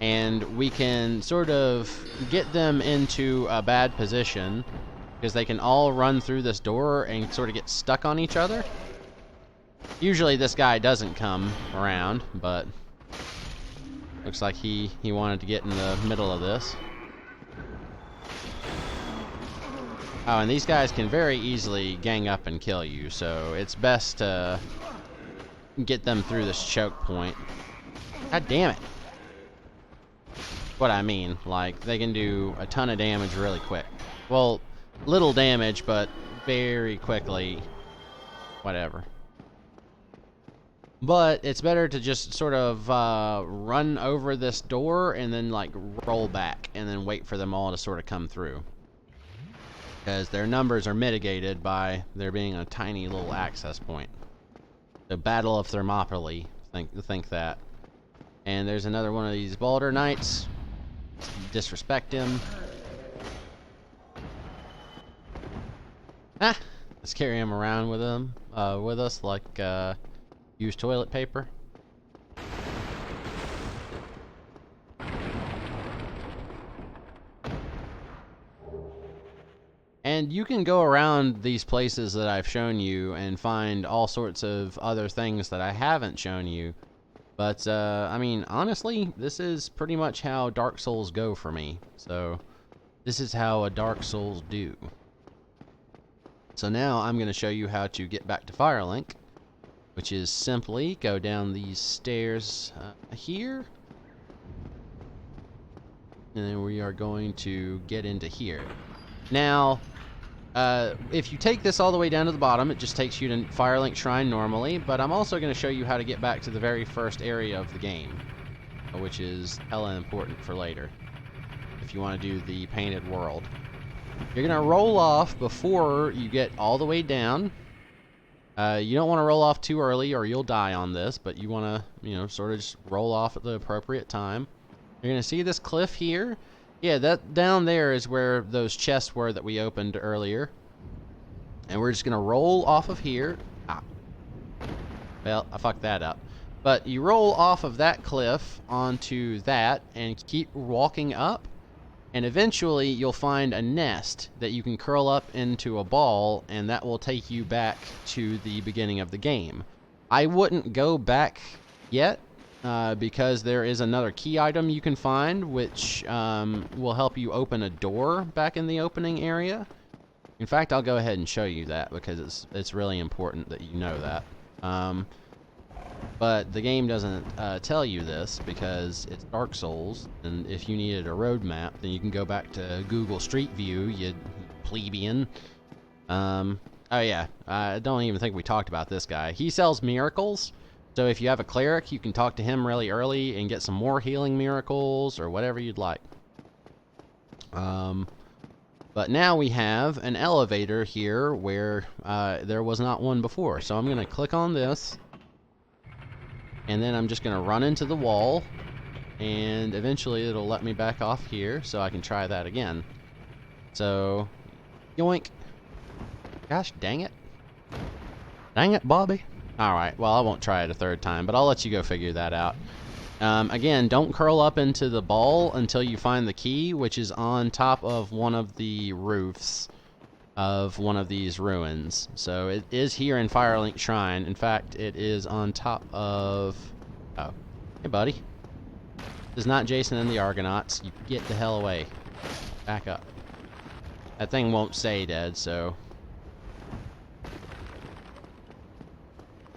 and we can sort of get them into a bad position because they can all run through this door and sort of get stuck on each other. Usually this guy doesn't come around, but looks like he wanted to get in the middle of this. Oh, and these guys can very easily gang up and kill you, so it's best to get them through this choke point. God damn it. What I mean, like, they can do a ton of damage really quick. Well, little damage, but very quickly. Whatever. But it's better to just sort of run over this door and then, like, roll back and then wait for them all to sort of come through. Because their numbers are mitigated by there being a tiny little access point. The Battle of Thermopylae, think that. And there's another one of these Balder Knights. Disrespect him. Ah! Let's carry him around with us like used toilet paper. And you can go around these places that I've shown you and find all sorts of other things that I haven't shown you. But, I mean, honestly, this is pretty much how Dark Souls go for me. So, this is how a Dark Souls do. So now I'm going to show you how to get back to Firelink, which is simply go down these stairs here. And then we are going to get into here. Now, if you take this all the way down to the bottom, it just takes you to Firelink Shrine normally, but I'm also going to show you how to get back to the very first area of the game, which is hella important for later, if you want to do the painted world. You're going to roll off before you get all the way down. You don't want to roll off too early or you'll die on this, but you want to, you know, sort of just roll off at the appropriate time. You're going to see this cliff here. Yeah, that down there is where those chests were that we opened earlier. And we're just going to roll off of here. Ah. Well, I fucked that up. But you roll off of that cliff onto that and keep walking up. And eventually you'll find a nest that you can curl up into a ball, and that will take you back to the beginning of the game. I wouldn't go back yet. Because there is another key item you can find, which will help you open a door back in the opening area. In fact, I'll go ahead and show you that because it's really important that you know that. But the game doesn't tell you this because it's Dark Souls, and if you needed a roadmap, then you can go back to Google Street View. You plebeian. Oh yeah, I don't even think we talked about this guy. He sells miracles, so if you have a cleric, you can talk to him really early and get some more healing miracles or whatever you'd like. But now we have an elevator here where there was not one before. So I'm going to click on this, and then I'm just going to run into the wall, and eventually it'll let me back off here so I can try that again. So, yoink. Gosh, dang it. Dang it, Bobby. Alright, well, I won't try it a third time, but I'll let you go figure that out. Again, don't curl up into the ball until you find the key, which is on top of one of the roofs of one of these ruins. So it is here in Firelink Shrine. In fact, it is on top of... Oh, hey buddy. This is not Jason and the Argonauts. You get the hell away. Back up. That thing won't stay dead, so...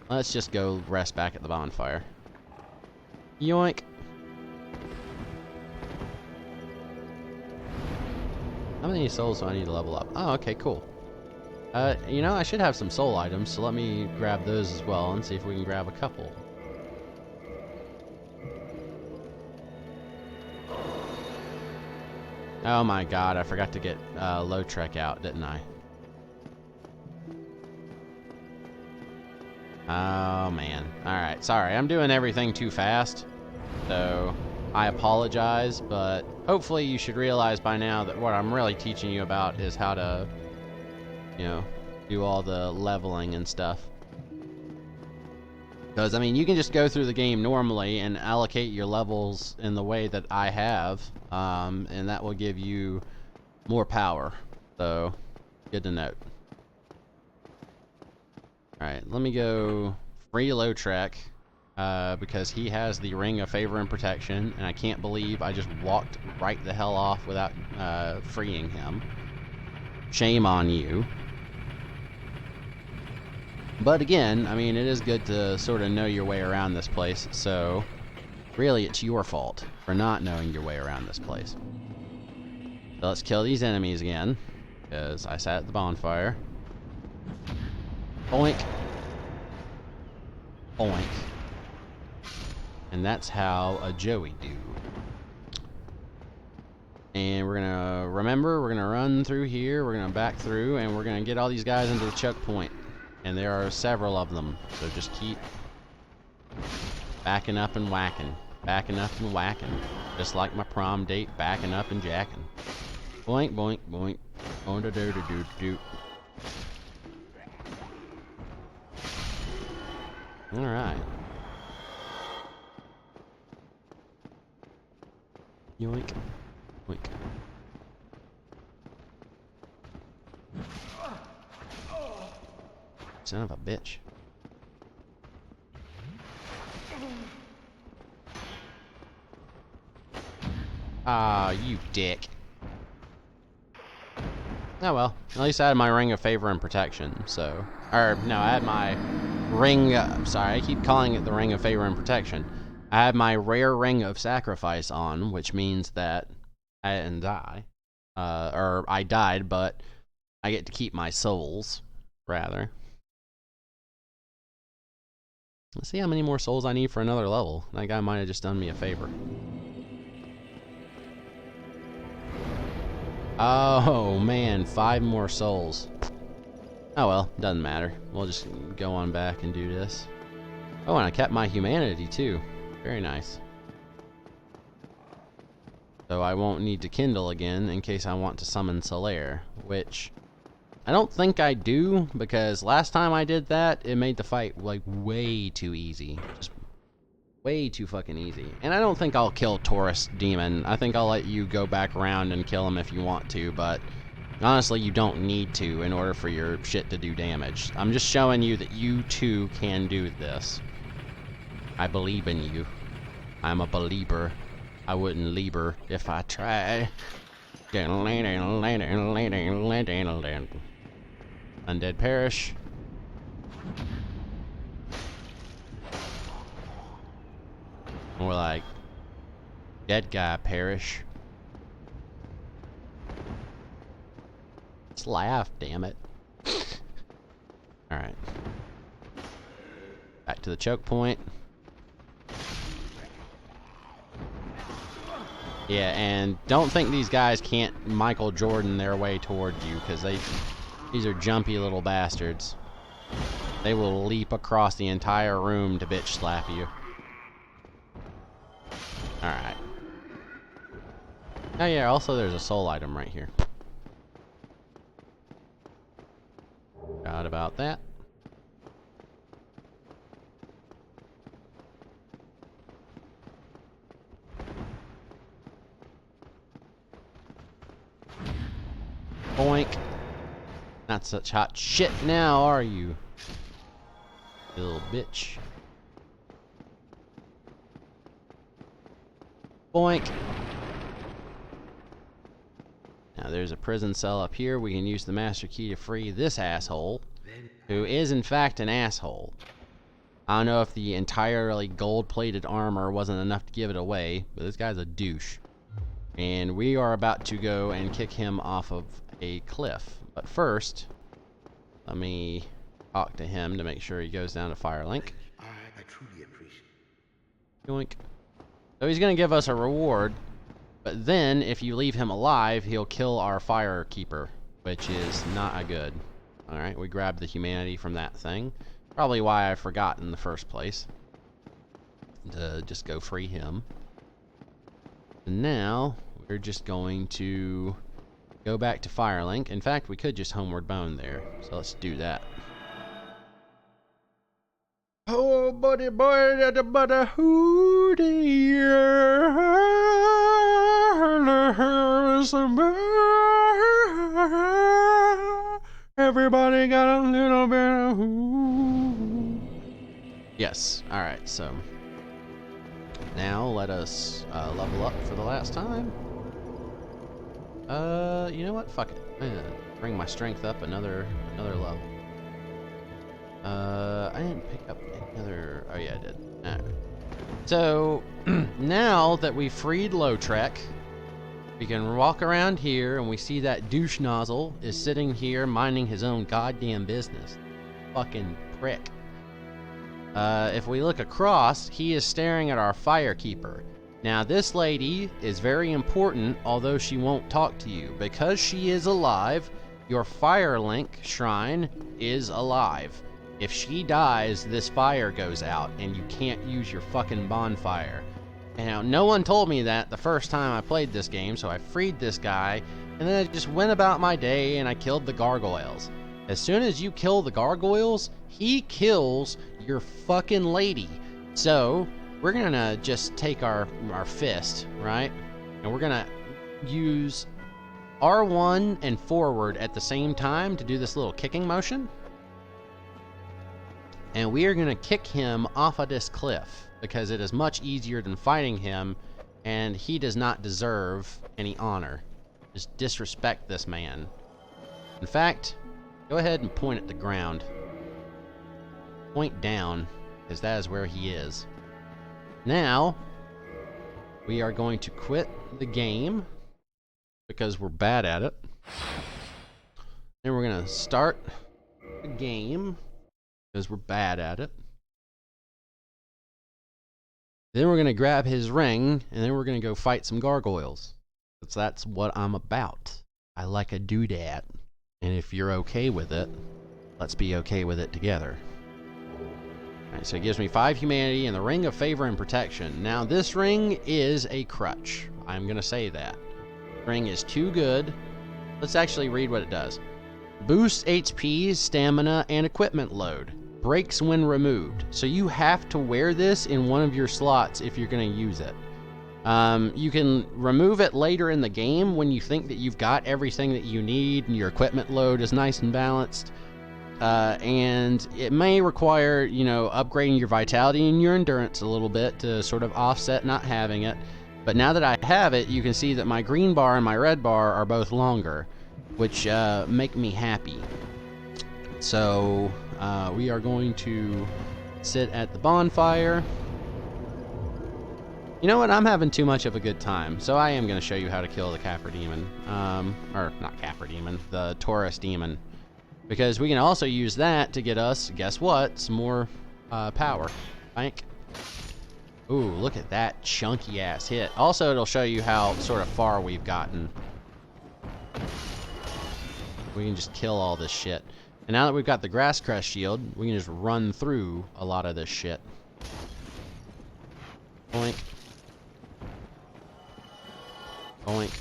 Let's just go rest back at the bonfire. Yoink. How many souls do I need to level up? Oh, okay, cool. You know, I should have some soul items, so let me grab those as well and see if we can grab a couple. Oh my god, I forgot to get low trek out, didn't I? Oh man. Alright, sorry. I'm doing everything too fast. So, I apologize, but hopefully you should realize by now that what I'm really teaching you about is how to, you know, do all the leveling and stuff. Because, I mean, you can just go through the game normally and allocate your levels in the way that I have, and that will give you more power. So, good to note. Alright, let me go free low trek, because he has the Ring of Favor and Protection, and I can't believe I just walked right the hell off without freeing him. Shame on you. But again, I mean, it is good to sort of know your way around this place, so really it's your fault for not knowing your way around this place. So let's kill these enemies again, because I sat at the bonfire. Boink. Boink. And that's how a Joey do. And we're gonna remember, we're gonna run through here, we're gonna back through, and we're gonna get all these guys into the choke point. And there are several of them, so just keep backing up and whacking. Backing up and whacking. Just like my prom date, backing up and jacking. Boink, boink, boink. Oh, do do do do do. Alright. Yoink. Yoink. Son of a bitch. Ah, you dick. Oh well, at least I had my Ring of Favor and Protection, so... Or, no, I had my Ring... sorry, I keep calling it the Ring of Favor and Protection. I had my Rare Ring of Sacrifice on, which means that I didn't die. Or, I died, but I get to keep my souls, rather. Let's see how many more souls I need for another level. That guy might have just done me a favor. Oh man, 5 more souls. Oh well, doesn't matter. We'll just go on back and do this. Oh, and I kept my humanity too. Very nice. So I won't need to kindle again in case I want to summon Solaire, which I don't think I do, because last time I did that, it made the fight like way too easy. Just way too fucking easy. And I don't think I'll kill Taurus Demon. I think I'll let you go back around and kill him if you want to, but honestly, you don't need to in order for your shit to do damage. I'm just showing you that you too can do this. I believe in you. I'm a believer. I wouldn't leave if I tried. Undead Parish. More like Dead Guy Parish. Just laugh, damn it. Alright. Back to the choke point. Yeah, and don't think these guys can't Michael Jordan their way toward you, because these are jumpy little bastards. They will leap across the entire room to bitch slap you. Alright. Oh yeah, also there's a soul item right here. Forgot about that. Boink. Not such hot shit now, are you? You little bitch. Boink. Now there's a prison cell up here. We can use the master key to free this asshole, who is in fact an asshole. I don't know if the entirely gold-plated armor wasn't enough to give it away, but this guy's a douche. And we are about to go and kick him off of a cliff. But first, let me talk to him to make sure he goes down to Firelink. I truly appreciate it. Yoink. So he's going to give us a reward, but then if you leave him alive, he'll kill our firekeeper, which is not a good. Alright, we grabbed the humanity from that thing. Probably why I forgot in the first place to just go free him. And now we're just going to go back to Firelink. In fact, we could just homeward bound there, so let's do that. Oh, buddy, boy, the butter, who dear, everybody got a little bit of who. Yes, alright, so now let us level up for the last time. You know what? Fuck it. Bring my strength up another level. I didn't pick up any other. Oh yeah, I did. Alright. So now that we freed Lautrec, we can walk around here and we see that douche nozzle is sitting here minding his own goddamn business. Fucking prick. If we look across, he is staring at our firekeeper. Now this lady is very important, although she won't talk to you. Because she is alive, your Firelink Shrine is alive. If she dies, this fire goes out, and you can't use your fucking bonfire. Now, no one told me that the first time I played this game, so I freed this guy, and then I just went about my day and I killed the gargoyles. As soon as you kill the gargoyles, he kills your fucking lady. So, we're gonna just take our fist, right? And we're gonna use R1 and forward at the same time to do this little kicking motion. And we are going to kick him off of this cliff because it is much easier than fighting him, and he does not deserve any honor. Just disrespect this man. In fact, go ahead and point at the ground. Point down, because that is where he is. Now, we are going to quit the game because we're bad at it. Then we're going to start the game because we're bad at it. Then we're going to grab his ring, and then we're going to go fight some gargoyles. Because that's what I'm about. I like a doodad. And if you're okay with it, let's be okay with it together. Alright, so it gives me 5 humanity and the Ring of Favor and Protection. Now, this ring is a crutch. I'm going to say that. The ring is too good. Let's actually read what it does. Boosts HP, stamina, and equipment load. Breaks when removed. So you have to wear this in one of your slots if you're going to use it. You can remove it later in the game when you think that you've got everything that you need and your equipment load is nice and balanced. And it may require, you know, upgrading your vitality and your endurance a little bit to sort of offset not having it. But now that I have it, you can see that my green bar and my red bar are both longer, which make me happy. So we are going to sit at the bonfire. You know what? I'm having too much of a good time, so I am going to show you how to kill the Capper Demon. Or, not Capper Demon, the Taurus Demon. Because we can also use that to get us, guess what? Some more power. Bank. Ooh, look at that chunky ass hit. Also, it'll show you how sort of far we've gotten. We can just kill all this shit. And now that we've got the Grass Crest shield, we can just run through a lot of this shit. Boink. Boink.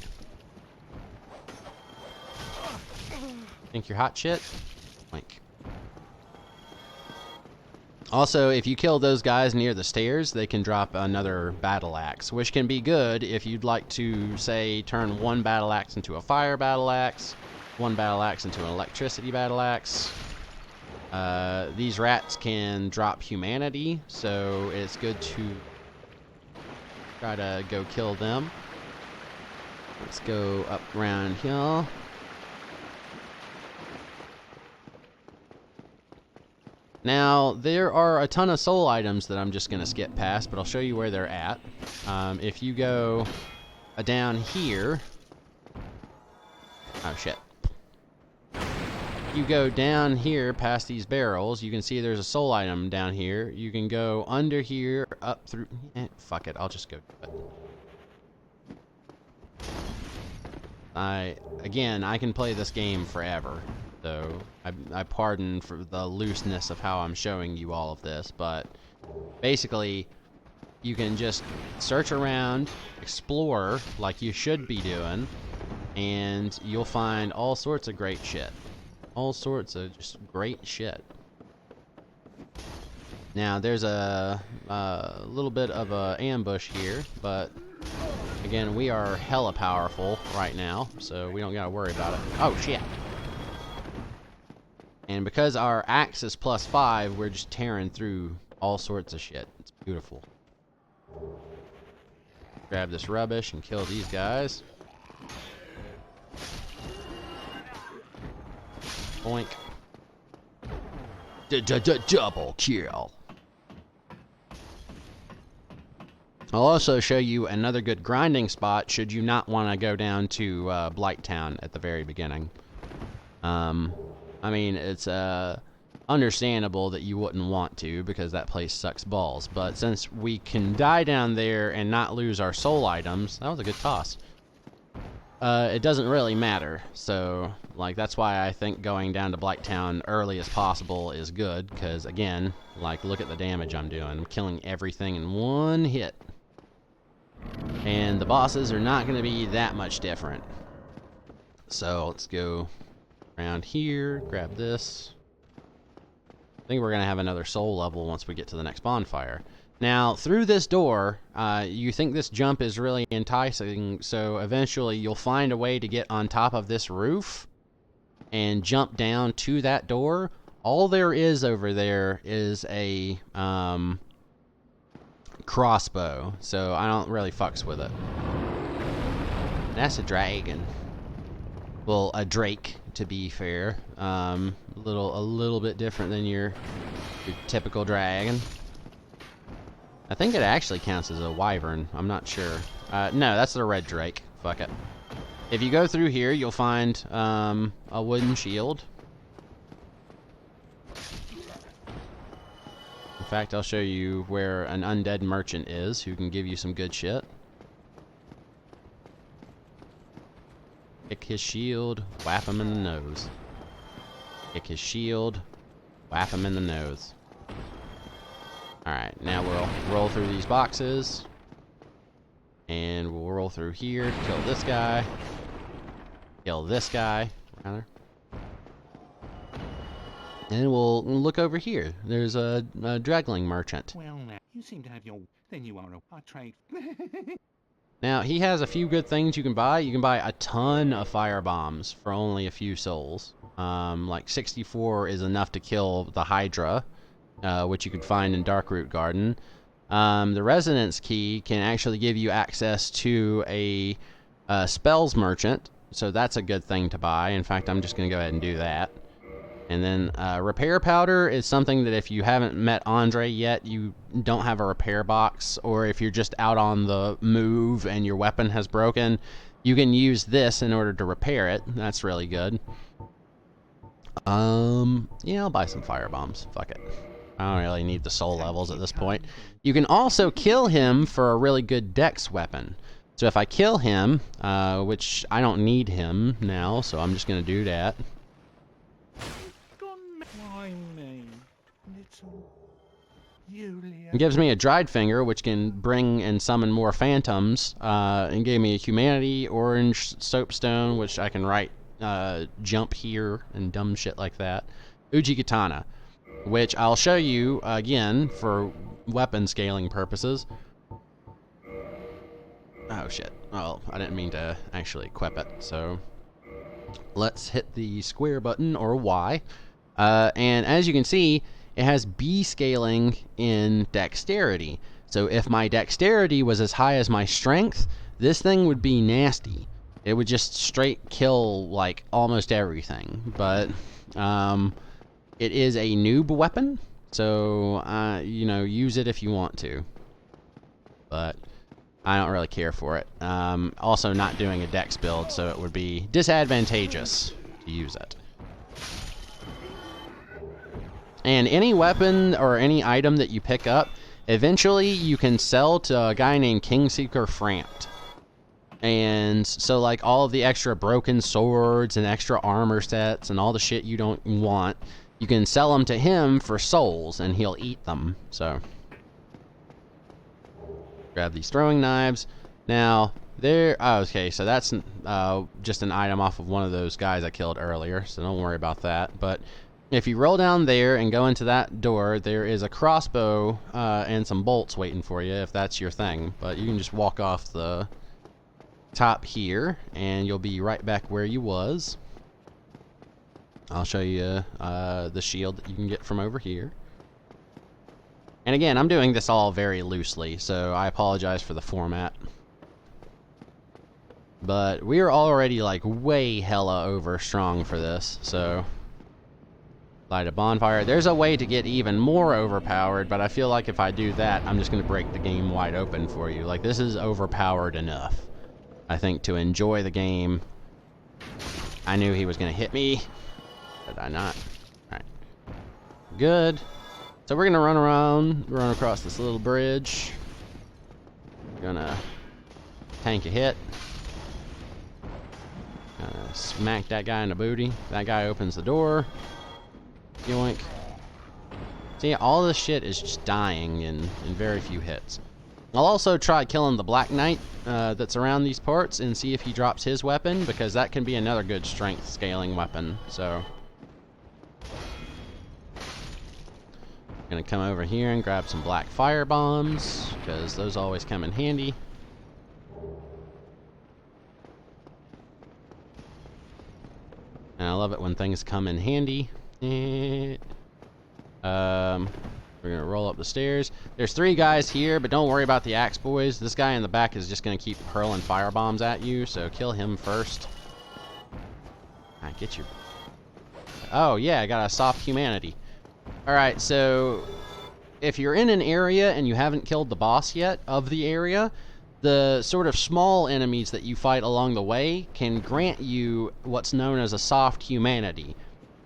Think you're hot shit? Boink. Also, if you kill those guys near the stairs, they can drop another battle axe, which can be good if you'd like to, say, turn one battle axe into a fire battle axe, one battle axe into an electricity battle axe. These rats can drop humanity, so it's good to try to go kill them. Let's go up around here. Now, there are a ton of soul items that I'm just going to skip past, but I'll show you where they're at. If you go down here... Oh, shit. You go down here past these barrels, you can see there's a soul item down here. You can go under here, up through... fuck it, I'll just go do it. Again, I can play this game forever. So I pardon for the looseness of how I'm showing you all of this, but basically you can just search around, explore like you should be doing, and you'll find all sorts of great shit. All sorts of just great shit. Now there's a little bit of a ambush here, but again, we are hella powerful right now, so we don't gotta worry about it. Oh shit! And because our axe is +5, we're just tearing through all sorts of shit. It's beautiful. Grab this rubbish and kill these guys. Boink. Double kill. I'll also show you another good grinding spot should you not want to go down to Blighttown at the very beginning. I mean, it's understandable that you wouldn't want to because that place sucks balls. But since we can die down there and not lose our soul items, that was a good toss. It doesn't really matter. So, like, that's why I think going down to Blighttown early as possible is good. Because, again, like, look at the damage I'm doing. I'm killing everything in one hit. And the bosses are not going to be that much different. So, let's go around here, grab this. I think we're going to have another soul level once we get to the next bonfire. Now, through this door, you think this jump is really enticing, so eventually you'll find a way to get on top of this roof and jump down to that door. All there is over there is a crossbow, so I don't really fucks with it. That's a dragon. Well, a drake, to be fair. A little bit different than your typical dragon. I think it actually counts as a wyvern. I'm not sure. No, that's the red drake. Fuck it. If you go through here, you'll find a wooden shield. In fact, I'll show you where an undead merchant is who can give you some good shit. Kick his shield, whap him in the nose. Kick his shield, whap him in the nose. Alright, now we'll roll through these boxes. And we'll roll through here, kill this guy. Kill this guy, rather. And we'll look over here. There's a Dregling merchant. Well, now, you seem to have your... Then you are a trade. Now, he has a few good things you can buy. You can buy a ton of fire bombs for only a few souls. Like 64 is enough to kill the Hydra, which you can find in Darkroot Garden. The Resonance Key can actually give you access to a Spells Merchant, so that's a good thing to buy. In fact, I'm just going to go ahead and do that. And then repair powder is something that if you haven't met Andre yet, you don't have a repair box, or if you're just out on the move and your weapon has broken, you can use this in order to repair it. That's really good. Yeah, I'll buy some fire bombs. Fuck it. I don't really need the soul levels at this point. You can also kill him for a really good dex weapon. So if I kill him, which I don't need him now, so I'm just going to do that. It gives me a dried finger, which can bring and summon more phantoms, and gave me a humanity orange soapstone, which I can write jump here and dumb shit like that. Uji Katana, which I'll show you again for weapon scaling purposes. Oh shit. Well, I didn't mean to actually equip it, so let's hit the square button, or Y. And as you can see, it has B scaling in dexterity. So if my dexterity was as high as my strength, this thing would be nasty. It would just straight kill like almost everything. But it is a noob weapon, so you know, use it if you want to. But I don't really care for it. Also not doing a dex build, so it would be disadvantageous to use it. And any weapon or any item that you pick up, eventually you can sell to a guy named Kingseeker Frant. And so like all of the extra broken swords and extra armor sets and all the shit you don't want, you can sell them to him for souls and he'll eat them. So grab these throwing knives. Now there, oh, okay, so that's just an item off of one of those guys I killed earlier, so don't worry about that. But if you roll down there and go into that door, there is a crossbow and some bolts waiting for you if that's your thing. But you can just walk off the top here and you'll be right back where you was. I'll show you the shield that you can get from over here. And again, I'm doing this all very loosely, so I apologize for the format. But we are already like way hella over strong for this, so light a bonfire. There's a way to get even more overpowered, but I feel like if I do that, I'm just going to break the game wide open for you. Like, this is overpowered enough, I think, to enjoy the game. I knew he was going to hit me. Did I not? Alright. Good. So we're going to run across this little bridge. Gonna tank a hit. Gonna smack that guy in the booty. That guy opens the door. Yoink. See, all this shit is just dying in very few hits. I'll also try killing the Black Knight that's around these parts and see if he drops his weapon, because that can be another good strength scaling weapon. So gonna come over here and grab some black fire bombs, because those always come in handy. And I love it when things come in handy. We're gonna roll up the stairs. There's 3 guys here, but don't worry about the axe boys. This guy in the back is just gonna keep hurling fire bombs at you, so kill him first. Get your... Oh yeah, I got a soft humanity. Alright, so if you're in an area and you haven't killed the boss yet of the area, the sort of small enemies that you fight along the way can grant you what's known as a soft humanity.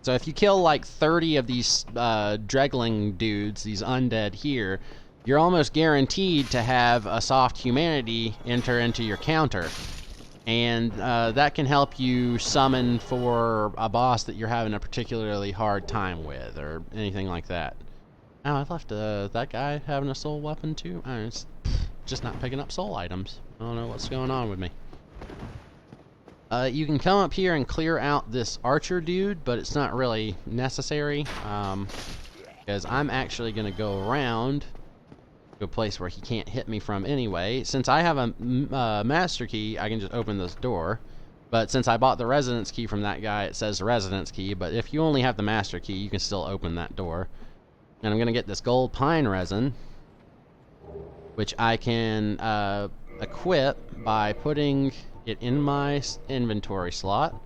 So if you kill like 30 of these dregling dudes, these undead here, you're almost guaranteed to have a soft humanity enter into your counter. And that can help you summon for a boss that you're having a particularly hard time with, or anything like that. Oh, I left that guy having a soul weapon too? It's just not picking up soul items. I don't know what's going on with me. You can come up here and clear out this archer dude, but it's not really necessary, because I'm actually going to go around to a place where he can't hit me from anyway. Since I have a master key, I can just open this door. But since I bought the residence key from that guy, it says residence key, but if you only have the master key, you can still open that door. And I'm going to get this gold pine resin, which I can equip by putting it in my inventory slot.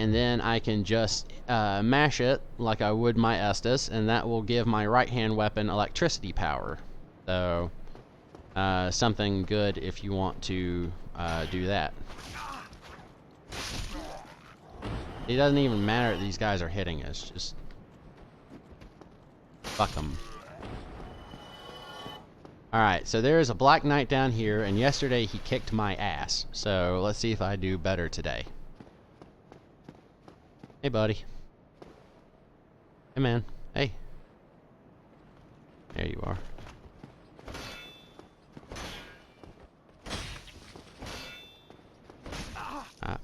and then I can just mash it like I would my Estus, and that will give my right-hand weapon electricity power. So, something good if you want to do that. It doesn't even matter that these guys are hitting us, just fuck them. Alright, so there's a Black Knight down here, and yesterday he kicked my ass. So let's see if I do better today. Hey, buddy. Hey, man. Hey. There you are. Ah.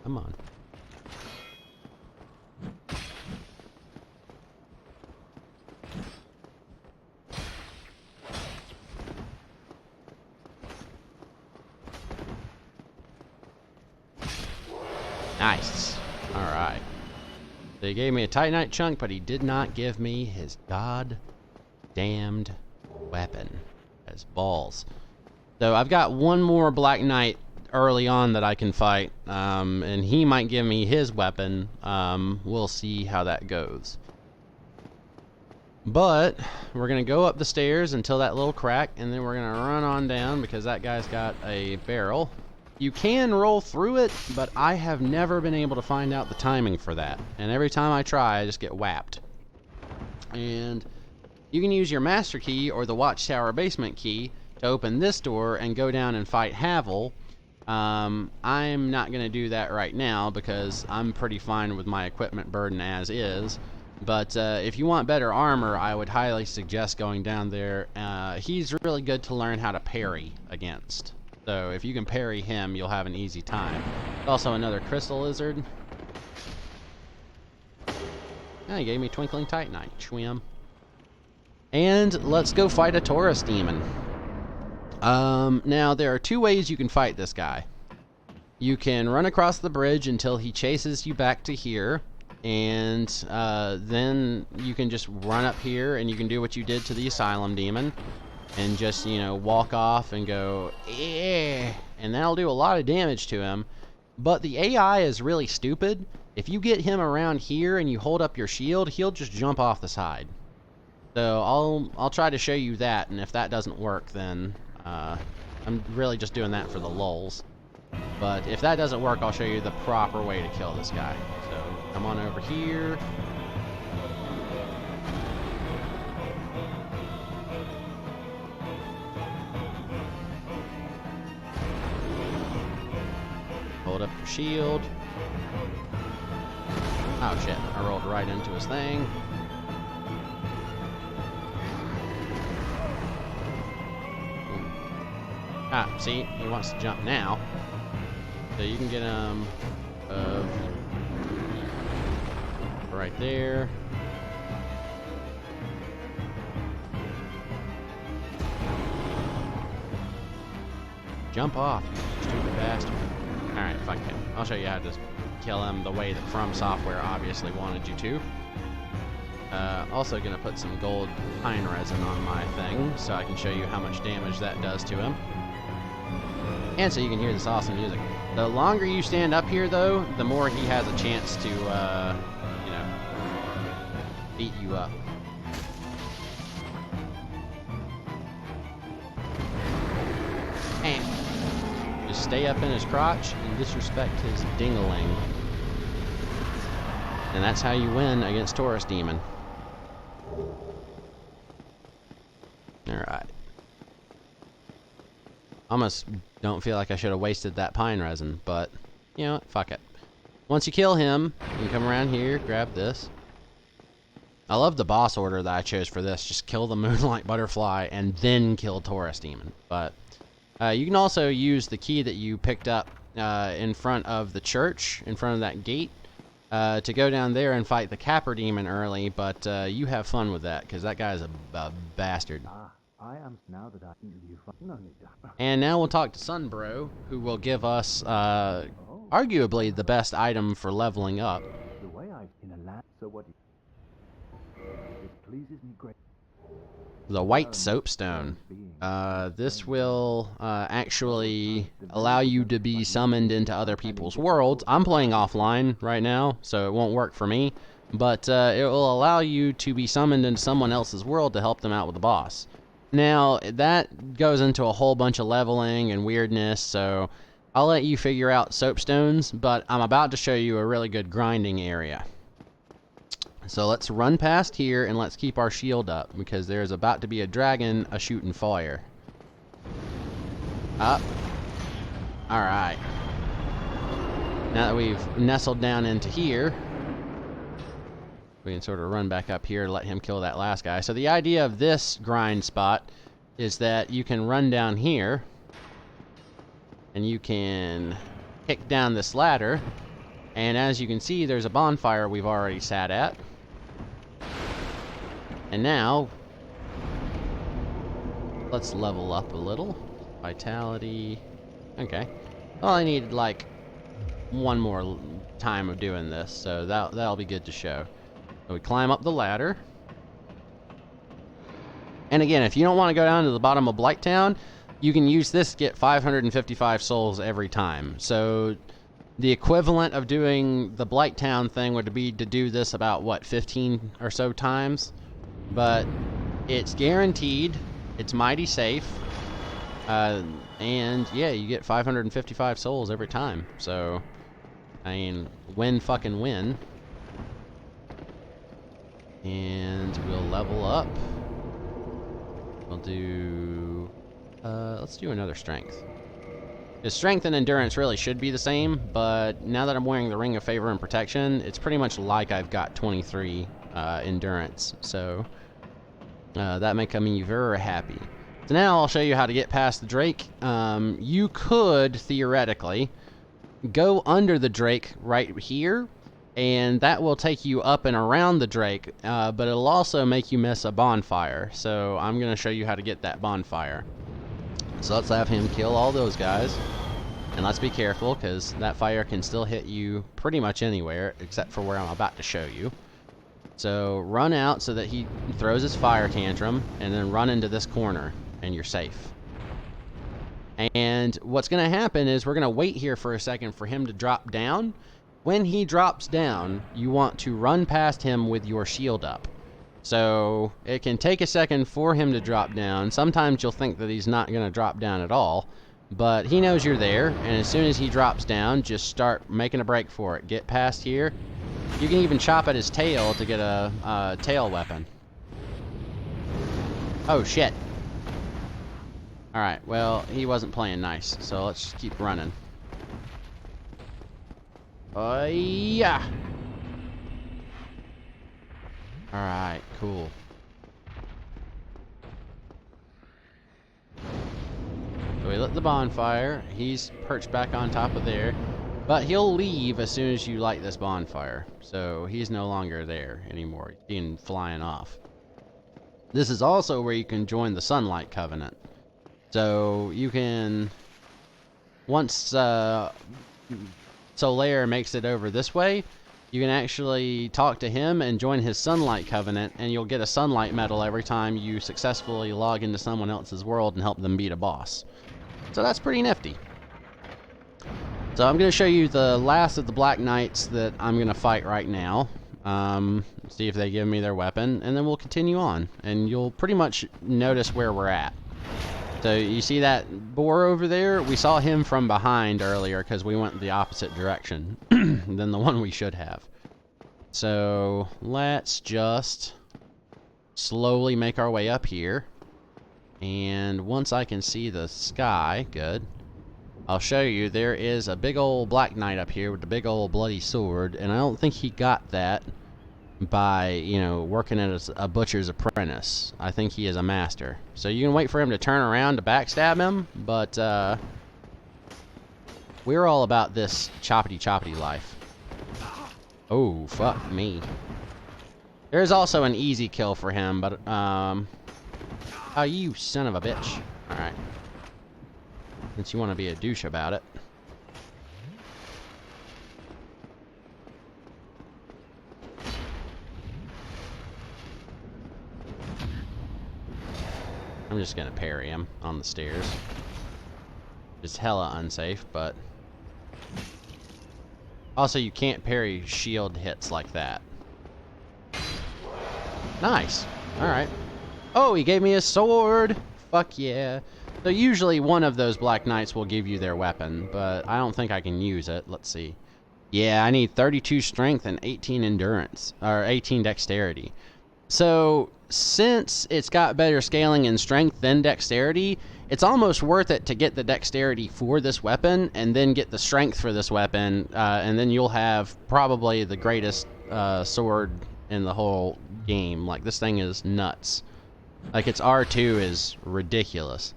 Come on. Nice. Alright. So he gave me a Titanite chunk, but he did not give me his god-damned weapon. As balls. So I've got one more Black Knight early on that I can fight, and he might give me his weapon. We'll see how that goes. But we're gonna go up the stairs until that little crack, and then we're gonna run on down because that guy's got a barrel. You can roll through it, but I have never been able to find out the timing for that, and every time I try I just get whapped. And you can use your master key or the watchtower basement key to open this door and go down and fight Havel. I'm not going to do that right now because I'm pretty fine with my equipment burden as is. But if you want better armor, I would highly suggest going down there. He's really good to learn how to parry against. So if you can parry him, you'll have an easy time. Also another crystal lizard. Oh, he gave me Twinkling Titanite. Schwim. And let's go fight a Taurus demon. Now there are two ways you can fight this guy. You can run across the bridge until he chases you back to here, and then you can just run up here and you can do what you did to the Asylum demon and just, you know, walk off and go, eh, and that'll do a lot of damage to him. But the AI is really stupid. If you get him around here and you hold up your shield, he'll just jump off the side. So I'll try to show you that, and if that doesn't work, then I'm really just doing that for the lulz. But if that doesn't work, I'll show you the proper way to kill this guy. So come on over here. Hold up your shield. Oh shit, I rolled right into his thing. Ah, see, he wants to jump now. So you can get him right there. Jump off, you stupid bastard. Alright, fuck him. I'll show you how to kill him the way that From Software obviously wanted you to. Also gonna put some gold pine resin on my thing so I can show you how much damage that does to him. And so you can hear this awesome music. The longer you stand up here, though, the more he has a chance to, you know, beat you up. And just stay up in his crotch and disrespect his ding-a-ling. And that's how you win against Taurus Demon. Alright. Almost don't feel like I should have wasted that pine resin, but, you know what, fuck it. Once you kill him, you can come around here, grab this. I love the boss order that I chose for this. Just kill the Moonlight Butterfly and then kill Taurus Demon. But you can also use the key that you picked up in front of the church, in front of that gate, to go down there and fight the Capper Demon early, but you have fun with that, because that guy's a bastard. I am now that I you no need to. And now we'll talk to Sunbro, who will give us arguably the best item for leveling up. The way I pleases me great. The white soapstone. This will actually allow you to be summoned into other people's worlds. I'm playing offline right now, so it won't work for me. But it will allow you to be summoned into someone else's world to help them out with the boss. Now, that goes into a whole bunch of leveling and weirdness, so I'll let you figure out soapstones, but I'm about to show you a really good grinding area. So let's run past here and let's keep our shield up because there's about to be a dragon a-shooting fire. Up. Alright. Now that we've nestled down into here, we can sort of run back up here to let him kill that last guy. So the idea of this grind spot is that you can run down here and you can kick down this ladder, and as you can see there's a bonfire we've already sat at. And now, let's level up a little. Vitality. Okay. Well, I need like one more time of doing this, so that'll be good to show. So we climb up the ladder. And again, if you don't want to go down to the bottom of Blighttown, you can use this to get 555 souls every time. So the equivalent of doing the Blighttown thing would be to do this about, what, 15 or so times? But it's guaranteed, it's mighty safe, and yeah, you get 555 souls every time. So, I mean, win fucking win. And we'll level up. We'll do, let's do another strength. His strength and endurance really should be the same, but now that I'm wearing the Ring of Favor and Protection, it's pretty much like I've got 23 endurance, so that make me very happy. So now I'll show you how to get past the Drake. You could, theoretically, go under the Drake right here, and that will take you up and around the Drake, but it'll also make you miss a bonfire, so I'm going to show you how to get that bonfire. So let's have him kill all those guys. And let's be careful, because that fire can still hit you pretty much anywhere, except for where I'm about to show you. So run out so that he throws his fire tantrum, and then run into this corner, and you're safe. And what's going to happen is we're going to wait here for a second for him to drop down. When he drops down, you want to run past him with your shield up. So it can take a second for him to drop down. Sometimes you'll think that he's not going to drop down at all, but he knows you're there, and as soon as he drops down, just start making a break for it. Get past here. You can even chop at his tail to get a tail weapon. Oh shit. Alright, well, he wasn't playing nice, so let's just keep running. Oh yeah! Alright, cool. So we lit the bonfire. He's perched back on top of there. But he'll leave as soon as you light this bonfire. So he's no longer there anymore. He's been flying off. This is also where you can join the Sunlight Covenant. So you can... Once Solaire makes it over this way, you can actually talk to him and join his Sunlight Covenant, and you'll get a Sunlight Medal every time you successfully log into someone else's world and help them beat a boss. So that's pretty nifty. So I'm going to show you the last of the Black Knights that I'm going to fight right now. See if they give me their weapon, and then we'll continue on. And you'll pretty much notice where we're at. So you see that boar over there? We saw him from behind earlier because we went the opposite direction than the one we should have. So let's just slowly make our way up here. And once I can see the sky, good, I'll show you there is a big old Black Knight up here with a big old bloody sword. And I don't think he got that by, you know, working as a butcher's apprentice. I think he is a master. So you can wait for him to turn around to backstab him, but we're all about this choppity life. Oh, fuck me. There's also an easy kill for him, but oh, you son of a bitch. Alright. Since you want to be a douche about it. I'm just gonna parry him on the stairs. It's hella unsafe, but... Also, you can't parry shield hits like that. Nice. Alright. Oh, he gave me a sword! Fuck yeah. So usually one of those Black Knights will give you their weapon, but I don't think I can use it. Let's see. Yeah, I need 32 strength and 18 endurance, or 18 dexterity. So, since it's got better scaling in strength than dexterity, it's almost worth it to get the dexterity for this weapon, and then get the strength for this weapon, and then you'll have probably the greatest sword in the whole game. Like, this thing is nuts. Like, its R2 is ridiculous.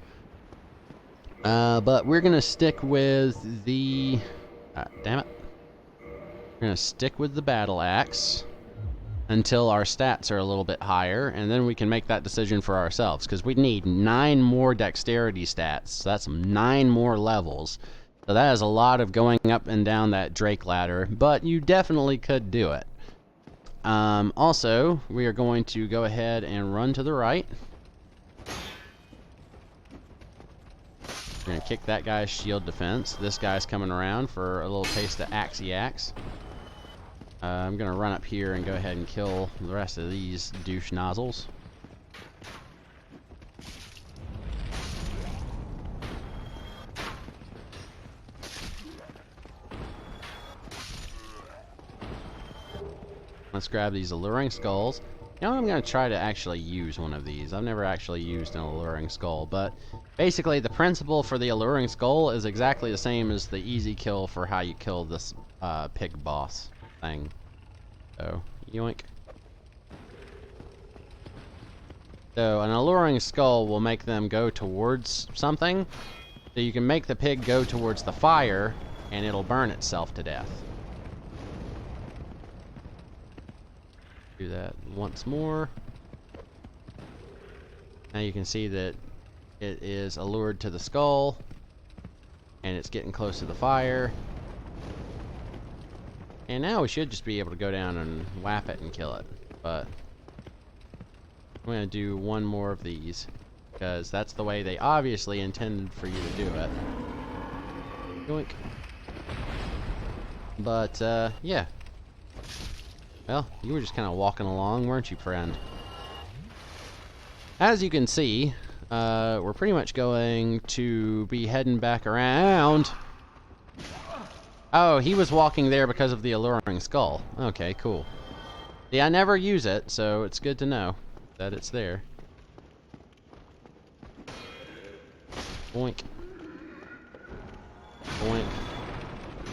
But we're gonna stick with the... damn it. We're gonna stick with the battle axe until our stats are a little bit higher, and then we can make that decision for ourselves, because we need 9 more dexterity stats. So that's 9 more levels. So that is a lot of going up and down that Drake ladder, but you definitely could do it. Also, we are going to go ahead and run to the right. We're going to kick that guy's shield defense. This guy's coming around for a little taste of Axie Axe. I'm going to run up here and go ahead and kill the rest of these douche nozzles. Let's grab these alluring skulls. You know, I'm going to try to actually use one of these. I've never actually used an alluring skull, but basically the principle for the alluring skull is exactly the same as the easy kill for how you kill this pig boss thing. So, yoink. So, an alluring skull will make them go towards something. So you can make the pig go towards the fire, and it'll burn itself to death. Do that once more. Now you can see that it is allured to the skull, and it's getting close to the fire. And now we should just be able to go down and whap it and kill it. But I'm going to do one more of these, because that's the way they obviously intended for you to do it. Yoink. But, yeah. Well, you were just kind of walking along, weren't you, friend? As you can see, we're pretty much going to be heading back around. Oh, he was walking there because of the alluring skull. Okay, cool. See, I never use it, so it's good to know that it's there. Boink. Boink.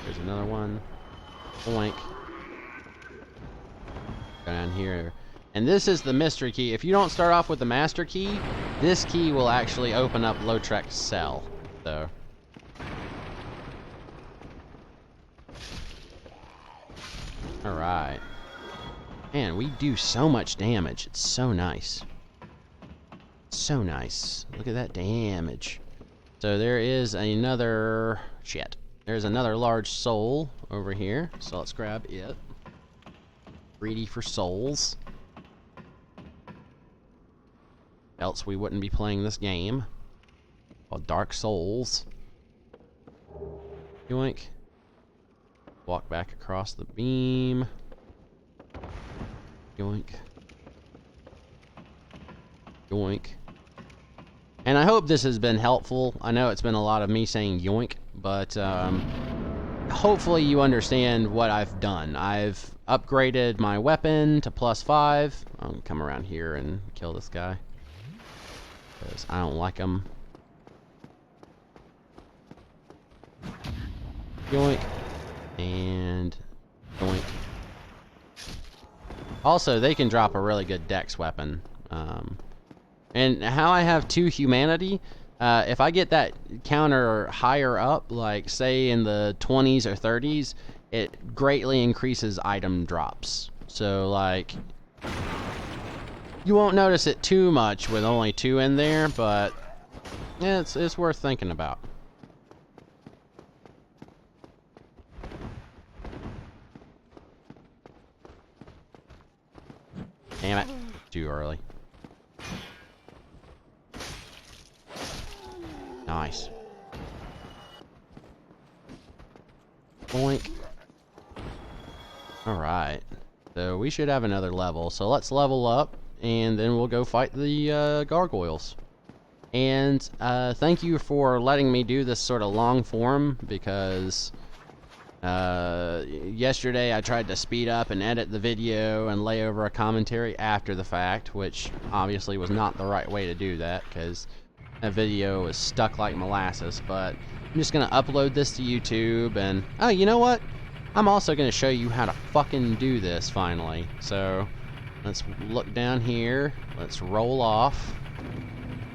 There's another one. Boink. Go down here. And this is the mystery key. If you don't start off with the master key, this key will actually open up Lautrec's cell. So. Alright. Man, we do so much damage. It's so nice. So nice. Look at that damage. So there is another... Shit. There's another large soul over here. So let's grab it. Greedy for souls. Else we wouldn't be playing this game. Called Dark Souls. Yoink. Walk back across the beam. Yoink. Yoink. And I hope this has been helpful. I know it's been a lot of me saying yoink, but hopefully you understand what I've done. I've upgraded my weapon to +5. I'm gonna come around here and kill this guy, because I don't like him. Yoink. And yoink. Also, they can drop a really good dex weapon. And how I have 2 humanity, if I get that counter higher up, like say in the 20s or 30s, it greatly increases item drops. So like, you won't notice it too much with only 2 in there, but yeah, it's worth thinking about. Damn it, too early. Nice. Boink. Alright. So we should have another level. So let's level up, and then we'll go fight the gargoyles. And thank you for letting me do this sort of long form, because yesterday I tried to speed up and edit the video and lay over a commentary after the fact, which obviously was not the right way to do that, because that video was stuck like molasses. But I'm just going to upload this to YouTube, and oh, you know what? I'm also going to show you how to fucking do this finally. So let's look down here, let's roll off,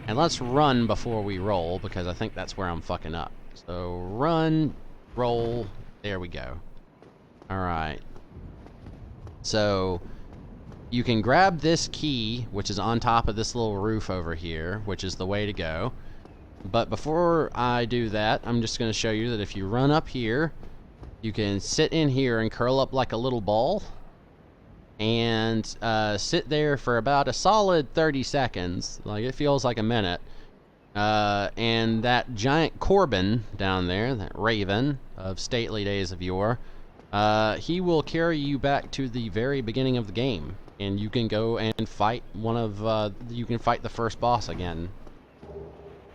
and let's run before we roll, because I think that's where I'm fucking up. So run, roll, there we go. Alright. So you can grab this key, which is on top of this little roof over here, which is the way to go. But before I do that, I'm just going to show you that if you run up here, you can sit in here and curl up like a little ball, and sit there for about a solid 30 seconds. Like, it feels like a minute. And that giant Corbin down there, that raven of stately days of yore, he will carry you back to the very beginning of the game, and you can go and fight you can fight the first boss again.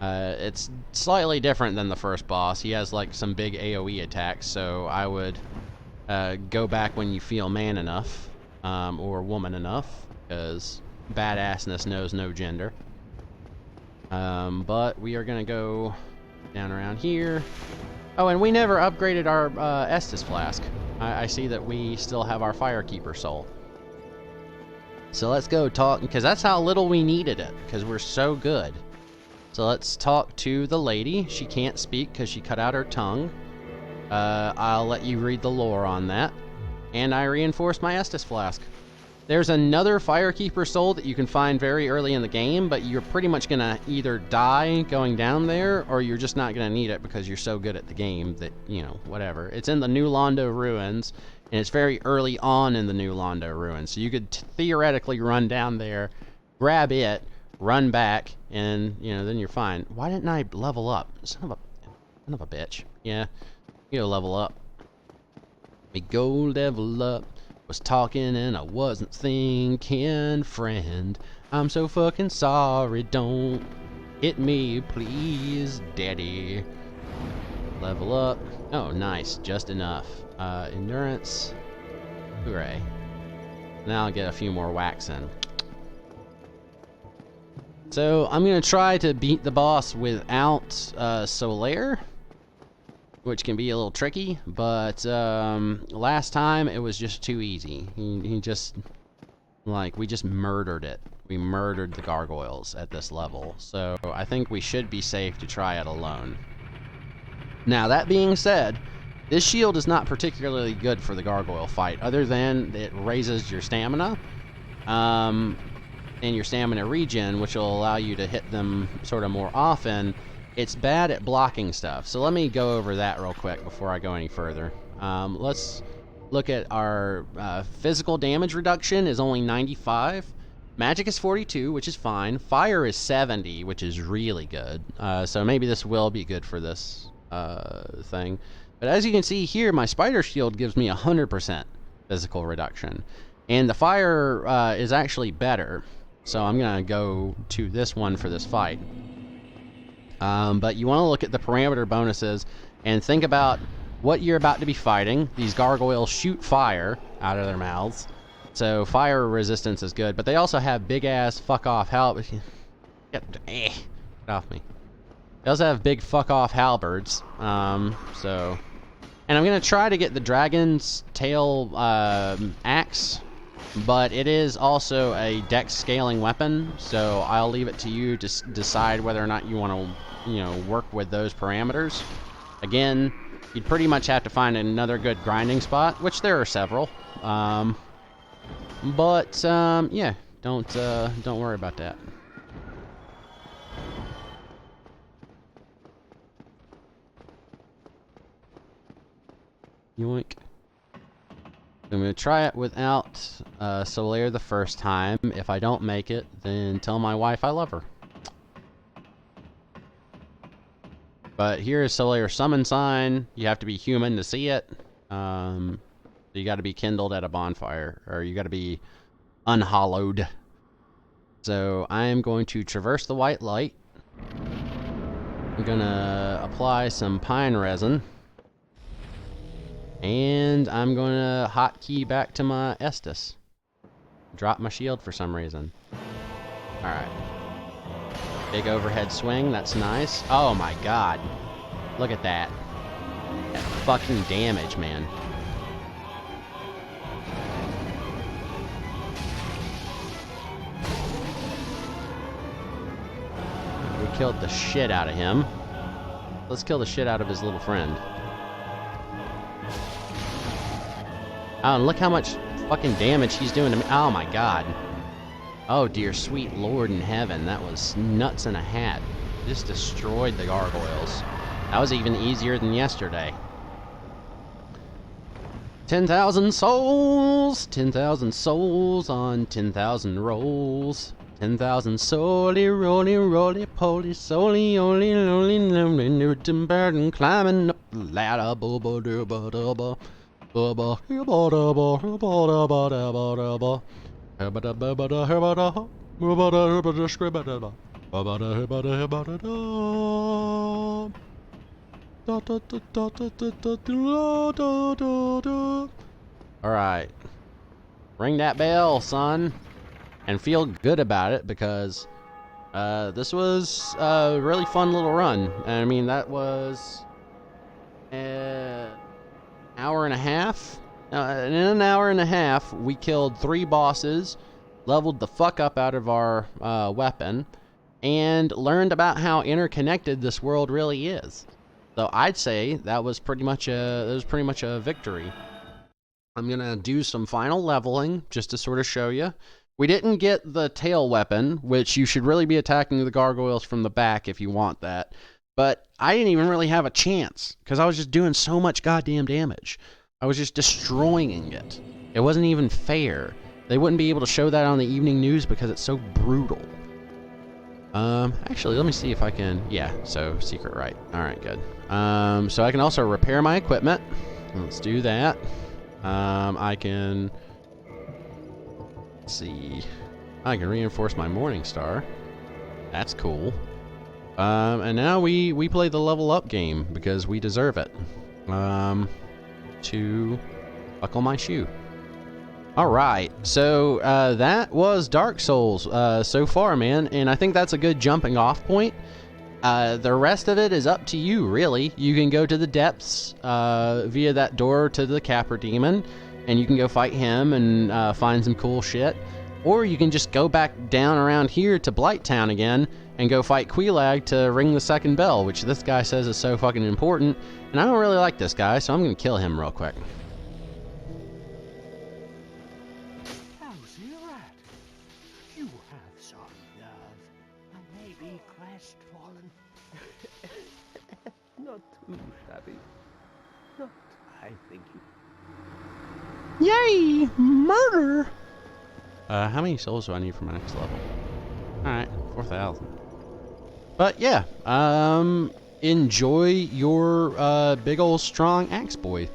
It's slightly different than the first boss. He has like some big AoE attacks, so I would go back when you feel man enough, or woman enough, because badassness knows no gender. But we are gonna go down around here. Oh, and we never upgraded our Estus flask. I see that we still have our Firekeeper soul. So let's go talk, because that's how little we needed it, because we're so good. So let's talk to the lady. She can't speak because she cut out her tongue. I'll let you read the lore on that. And I reinforced my Estus flask. There's another Firekeeper soul that you can find very early in the game, but you're pretty much going to either die going down there, or you're just not going to need it because you're so good at the game that, you know, whatever. It's in the New Londo Ruins, and it's very early on in the New Londo Ruins. So you could theoretically run down there, grab it, run back, and, you know, then you're fine. Why didn't I level up? Son of a bitch. Yeah, you go level up. We go level up. Was talking and I wasn't thinking, friend. I'm so fucking sorry. Don't hit me, please, daddy. Level up. Oh, nice. Just enough. Endurance. Hooray. Now I'll get a few more whacks in. So I'm going to try to beat the boss without Solaire, which can be a little tricky, but last time it was just too easy. He just, like, we just murdered it. We murdered the gargoyles at this level, so I think we should be safe to try it alone. Now, that being said, this shield is not particularly good for the gargoyle fight, other than it raises your stamina, and your stamina regen, which will allow you to hit them sort of more often. It's bad at blocking stuff. So let me go over that real quick before I go any further. Let's look at our physical damage reduction is only 95. Magic is 42, which is fine. Fire is 70, which is really good. So maybe this will be good for this thing. But as you can see here, my spider shield gives me 100% physical reduction. And the fire is actually better. So I'm going to go to this one for this fight. But you want to look at the parameter bonuses and think about what you're about to be fighting. These gargoyles shoot fire out of their mouths, so fire resistance is good. But they also have big-ass fuck-off get off me. They also have big fuck-off halberds. And I'm going to try to get the dragon's tail axe, but it is also a dex scaling weapon, so I'll leave it to you to decide whether or not you want to, you know, work with those parameters. Again, you'd pretty much have to find another good grinding spot, which there are several. Yeah, don't worry about that. Yoink. I'm going to try it without Solaire the first time. If I don't make it, then tell my wife I love her. But here is Solaire Summon Sign. You have to be human to see it. So you got to be kindled at a bonfire, or you got to be unhollowed. So I am going to traverse the white light. I'm gonna apply some pine resin. And I'm gonna hotkey back to my Estus. Drop my shield for some reason. Alright. Big overhead swing, that's nice. Oh my god. Look at that. That fucking damage, man. We killed the shit out of him. Let's kill the shit out of his little friend. Oh, and look how much fucking damage he's doing to me. Oh my god. Oh dear sweet lord in heaven, that was nuts in a hat. Just destroyed the gargoyles. That was even easier than yesterday. 10,000 souls! 10,000 souls on 10,000 rolls. 10,000 solely, roly, roly, poly, solely, only, lonely, lonely, Newton burden, climbing up the ladder, bubba, dubba, dubba, bubba, hubba, dubba, hubba, dubba, dubba, dubba, hubba, dubba, dubba, hubba, dubba, hubba, dubba, hubba, scribba, dubba, hubba, dubba, hubba, dubba, da, da, da, da, da, da, da, da, da, da. All right, ring that bell, son. And feel good about it, because this was a really fun little run. I mean, that was an hour and a half. In an hour and a half, we killed 3 bosses, leveled the fuck up out of our weapon, and learned about how interconnected this world really is. So I'd say that was pretty much a victory. I'm gonna do some final leveling just to sort of show you. We didn't get the tail weapon, which you should really be attacking the gargoyles from the back if you want that. But I didn't even really have a chance, because I was just doing so much goddamn damage. I was just destroying it. It wasn't even fair. They wouldn't be able to show that on the evening news because it's so brutal. Actually, let me see if I can... Yeah, so secret right. Alright, good. So I can also repair my equipment. Let's do that. I can... Let's see. I can reinforce my Morning Star. That's cool. And now we play the level up game because we deserve it. To buckle my shoe. Alright, so that was Dark Souls so far, man, and I think that's a good jumping off point. The rest of it is up to you, really. You can go to the depths via that door to the Capra Demon, and you can go fight him and find some cool shit. Or you can just go back down around here to Blighttown again and go fight Quelaag to ring the second bell, which this guy says is so fucking important. And I don't really like this guy, so I'm going to kill him real quick. How's you at? You have some nerve. I may be crestfallen. Not too shabby. Not, I think you. Yay! Murder! How many souls do I need for my next level? Alright, 4,000. But yeah, enjoy your big old strong axe boy.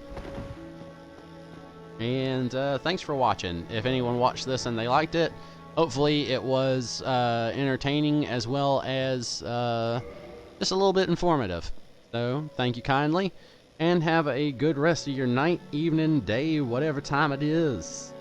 And thanks for watching. If anyone watched this and they liked it, hopefully it was entertaining as well as just a little bit informative. So thank you kindly, and have a good rest of your night, evening, day, whatever time it is.